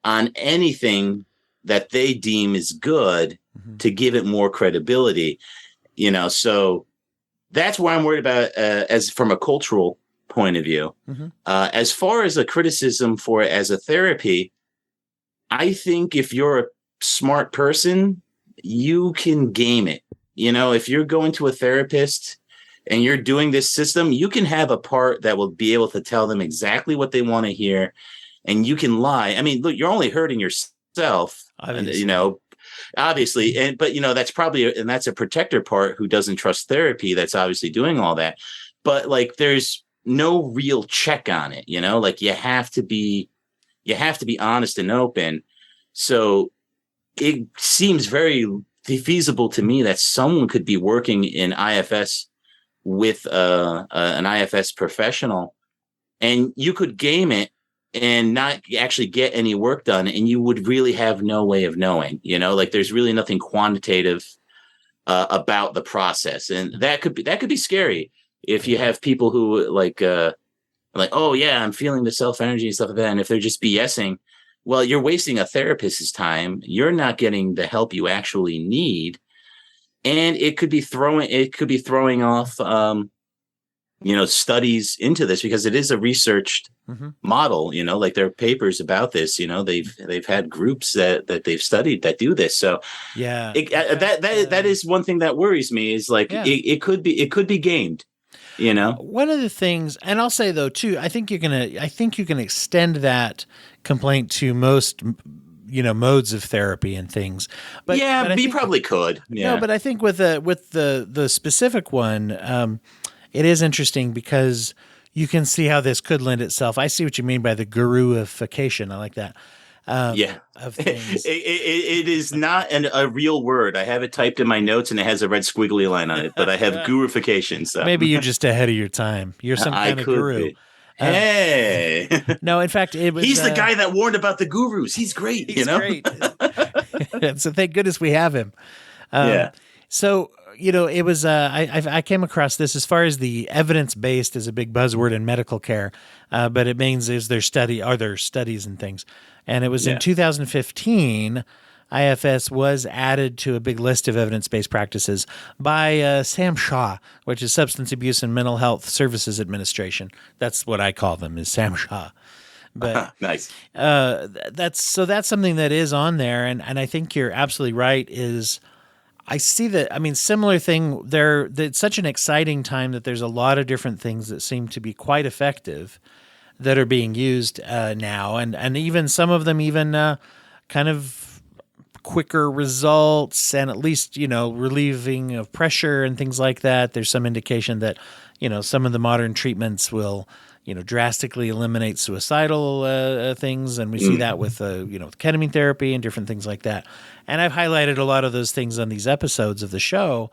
on anything that they deem is good to give it more credibility, so that's why I'm worried about as from a cultural point of view. As far as a criticism for it as a therapy, I think if you're a smart person, you can game it. If you're going to a therapist and you're doing this system, you can have a part that will be able to tell them exactly what they want to hear, and you can lie. I mean, look, you're only hurting yourself, obviously, but that's probably, and that's a protector part who doesn't trust therapy. That's obviously doing all that, but like, there's no real check on it. Like you have to be honest and open. So it seems very feasible to me that someone could be working in IFS with an IFS professional, and you could game it and not actually get any work done, and you would really have no way of knowing, like there's really nothing quantitative about the process. And that could be scary if you have people who like, oh yeah, I'm feeling the self energy and stuff like that. And if they're just BSing, well, you're wasting a therapist's time. You're not getting the help you actually need. And it could be throwing off, studies into this, because it is a researched model, like there are papers about this, they've had groups that they've studied that do this. So that is one thing that worries me is like, it could be gamed. you know? One of the things, and I'll say though too, I think you can extend that complaint to most, modes of therapy and things. But Yeah, but I you think, probably could. Yeah. no, but I think with the specific one, it is interesting because you can see how this could lend itself. I see what you mean by the guruification. I like that. Yeah. Of things. It is not a real word. I have it typed in my notes and it has a red squiggly line on it, but I have gurification. So Maybe you're just ahead of your time. You're some kind of guru. Be. Hey. No, in fact, it was. He's the guy that warned about the gurus. He's great. He's great. So thank goodness we have him. Yeah. So, it was, I came across this as far as the evidence-based is a big buzzword in medical care, but it means are there studies and things. And it was in 2015, IFS was added to a big list of evidence-based practices by Sam Shaw, which is Substance Abuse and Mental Health Services Administration. That's what I call them, is Sam Shaw. But nice. That's something that is on there, and I think you're absolutely right. I see that. I mean, similar thing there. It's such an exciting time that there's a lot of different things that seem to be quite effective that are being used now, and even some of them kind of quicker results, and at least relieving of pressure and things like that. There's some indication that some of the modern treatments will drastically eliminate suicidal things, and we see that with ketamine therapy and different things like that. And I've highlighted a lot of those things on these episodes of the show.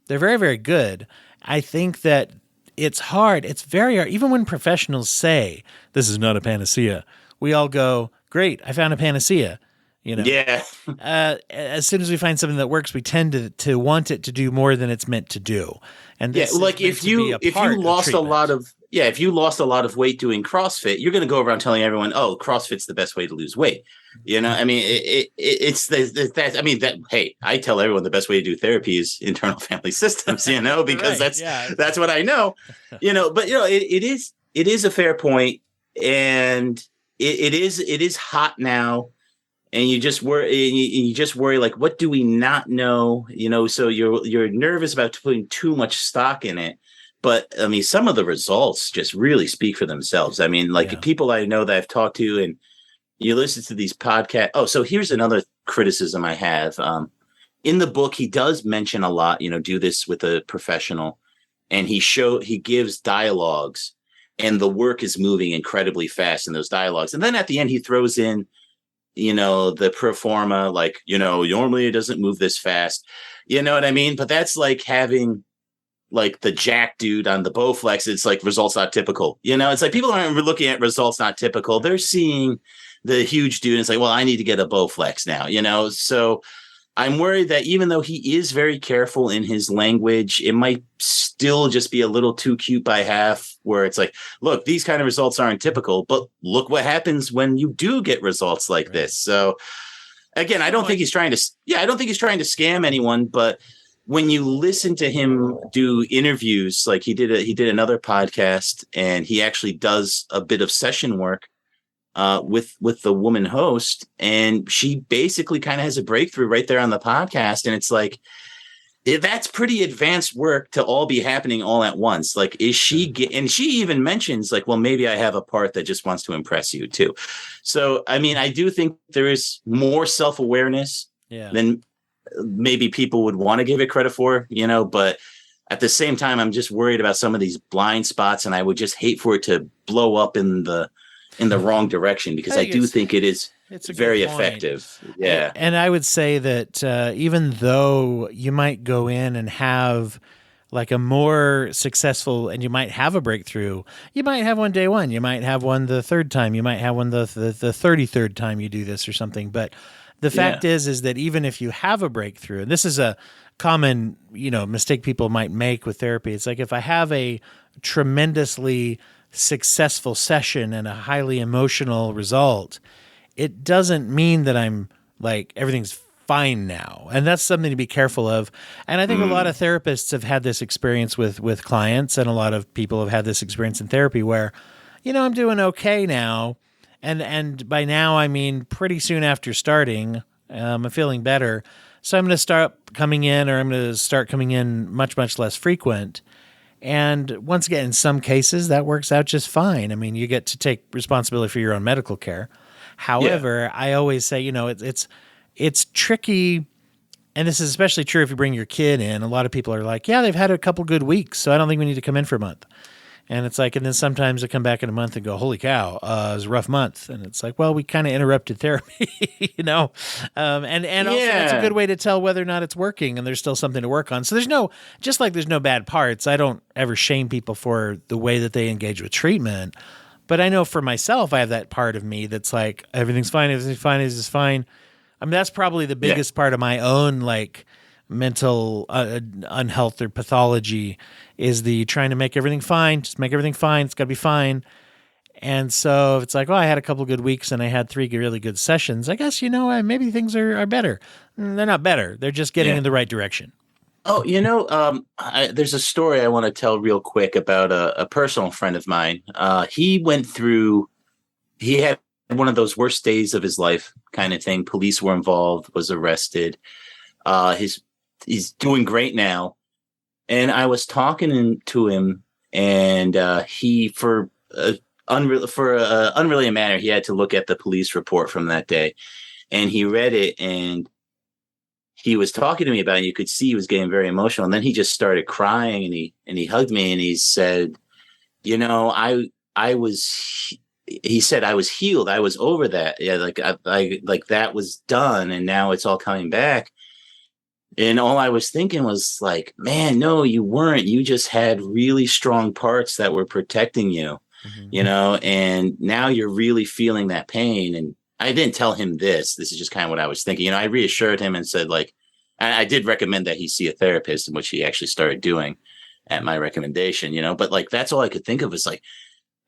They're very, very good. I think that it's hard. It's very hard. Even when professionals say this is not a panacea, we all go, "Great, I found a panacea." Yeah. As soon as we find something that works, we tend to want it to do more than it's meant to do. And this like if you lost a lot of weight doing CrossFit, you're going to go around telling everyone, "Oh, CrossFit's the best way to lose weight." I mean, it's that. I mean, that. Hey, I tell everyone the best way to do therapy is internal family systems. Because that's what I know. But it is a fair point, and it is hot now. And you just worry, like, what do we not know? So you're nervous about putting too much stock in it. But I mean, some of the results just really speak for themselves. I mean, people I know that I've talked to, and you listen to these podcasts. Oh, so here's another criticism I have. In the book, he does mention a lot, do this with a professional, and he gives dialogues, and the work is moving incredibly fast in those dialogues. And then at the end, he throws in, the pro forma, like, normally it doesn't move this fast. You know what I mean? But that's like having like the jack dude on the Bowflex. It's like results not typical. It's like people aren't looking at results not typical. They're seeing the huge dude and it's like, well, I need to get a Bowflex now, So I'm worried that even though he is very careful in his language, it might still just be a little too cute by half, where it's like, look, these kind of results aren't typical, but look what happens when you do get results like this. So again, I don't think he's trying to scam anyone, but when you listen to him do interviews, like he did another podcast, and he actually does a bit of session work with the woman host, and she basically kind of has a breakthrough right there on the podcast. And it's like, that's pretty advanced work to all be happening all at once. Like, and she even mentions like, well, maybe I have a part that just wants to impress you too. So, I mean, I do think there is more self-awareness than maybe people would want to give it credit for, but at the same time, I'm just worried about some of these blind spots, and I would just hate for it to blow up in the wrong direction, because I do think it's very effective. Yeah. And I would say that even though you might go in and have like a more successful, and you might have a breakthrough, you might have one day one, you might have one the third time, you might have one the 33rd time you do this or something. But the fact is that even if you have a breakthrough, and this is a common, mistake people might make with therapy. It's like, if I have a tremendously successful session and a highly emotional result, it doesn't mean that I'm like, everything's fine now. And that's something to be careful of. And I think a lot of therapists have had this experience with clients, and a lot of people have had this experience in therapy where, I'm doing okay now. And by now, I mean, pretty soon after starting, I'm feeling better. So I'm going to start coming in much, much less frequent. And once again, in some cases, that works out just fine. I mean, you get to take responsibility for your own medical care. However, I always say, it's tricky. And this is especially true if you bring your kid in. A lot of people are like, yeah, they've had a couple good weeks, so I don't think we need to come in for a month. And it's like, and then sometimes they come back in a month and go, holy cow, it was a rough month. And it's like, well, we kind of interrupted therapy, And also that's a good way to tell whether or not it's working and there's still something to work on. So there's no bad parts. I don't ever shame people for the way that they engage with treatment. But I know for myself, I have that part of me that's like, everything's fine. I mean, that's probably the biggest part of my own, like, mental unhealth or pathology is the trying to make everything fine. Just make everything fine. It's got to be fine. And so if it's like, oh, I had a couple of good weeks and I had 3 really good sessions, I guess, maybe things are better. They're not better. They're just getting in the right direction. Oh, there's a story I want to tell real quick about a personal friend of mine. He had one of those worst days of his life kind of thing. Police were involved, was arrested. He's doing great now. And I was talking to him, and he, for an unrelated matter, he had to look at the police report from that day. And he read it, and he was talking to me about it. You could see he was getting very emotional. And then he just started crying, and he hugged me, and he said, he said, I was healed. I was over that. Yeah, like that was done, and now it's all coming back. And all I was thinking was like, man, no, you weren't. You just had really strong parts that were protecting you, and now you're really feeling that pain. And I didn't tell him this. This is just kind of what I was thinking. I reassured him and said, like, I did recommend that he see a therapist, in which he actually started doing at my recommendation, but like, that's all I could think of is like,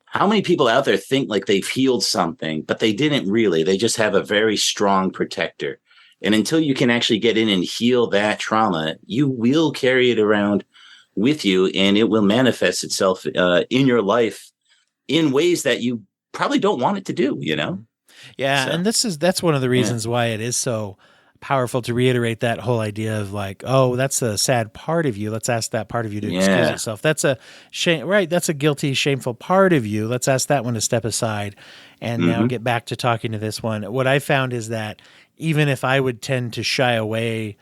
how many people out there think like they've healed something, but they didn't really. They just have a very strong protector. And until you can actually get in and heal that trauma, you will carry it around with you, and it will manifest itself in your life in ways that you probably don't want it to do, Yeah, so, and that's one of the reasons why it is so powerful to reiterate that whole idea of like, oh, that's a sad part of you. Let's ask that part of you to excuse itself. That's a shame, right? That's a guilty, shameful part of you. Let's ask that one to step aside and now get back to talking to this one. What I found is that even if I would tend to shy away,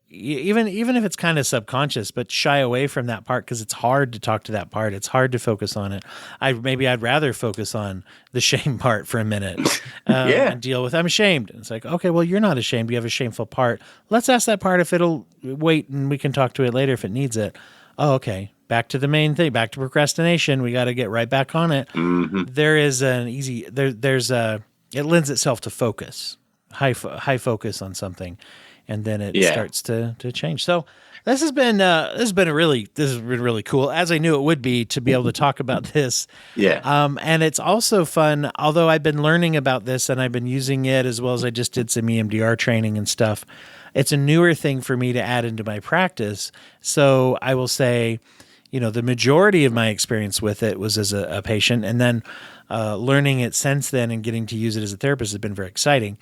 even if it's kind of subconscious, but shy away from that part because it's hard to talk to that part. It's hard to focus on it. I'd rather focus on the shame part for a minute and deal with, I'm ashamed. And it's like, okay, well, you're not ashamed. You have a shameful part. Let's ask that part if it'll wait and we can talk to it later if it needs it. Oh, okay. Back to the main thing, back to procrastination. We got to get right back on it. Mm-hmm. There is it lends itself to focus, high focus on something. And then it starts to change. So this has been really cool, as I knew it would be, to be able to talk about this. Yeah. And it's also fun, although I've been learning about this and I've been using it as well as I just did some EMDR training and stuff. It's a newer thing for me to add into my practice. So I will say, the majority of my experience with it was as a patient, and then learning it since then and getting to use it as a therapist has been very exciting.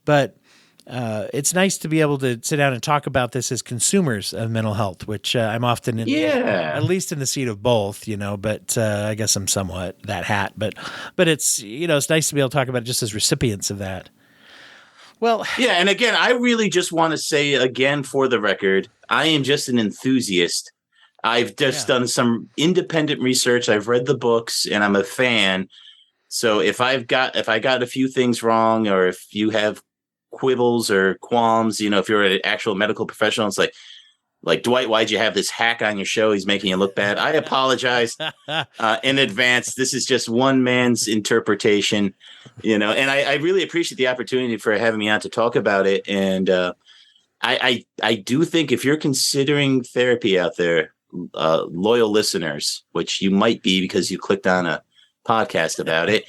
But it's nice to be able to sit down and talk about this as consumers of mental health, which I'm often at least in the seat of both, but I guess I'm somewhat that hat, but it's, it's nice to be able to talk about it just as recipients of that. Well, yeah. And again, I really just want to say again, for the record, I am just an enthusiast. I've just done some independent research. I've read the books and I'm a fan. So if I got a few things wrong, or if you have quibbles or qualms, if you're an actual medical professional, it's like Dwight, why'd you have this hack on your show? He's making you look bad. I apologize in advance. This is just one man's interpretation, and I really appreciate the opportunity for having me on to talk about it. And I do think if you're considering therapy out there, loyal listeners, which you might be because you clicked on a podcast about it,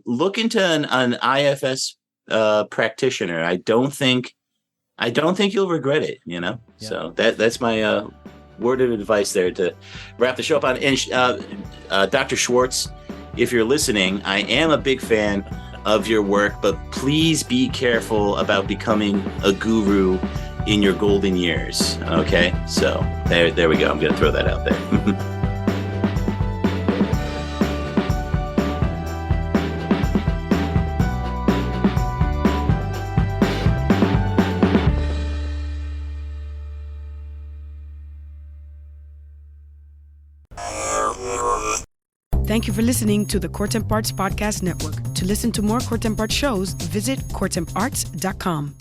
look into an IFS practitioner. I don't think you'll regret it, So that's my word of advice there to wrap the show up on. And Dr. Schwartz, if you're listening, I am a big fan of your work, but please be careful about becoming a guru in your golden years. Okay, so there we go. I'm going to throw that out there. Thank you for listening to the Courtemp Arts Podcast Network. To listen to more Courtemp Arts shows, visit courtemparts.com.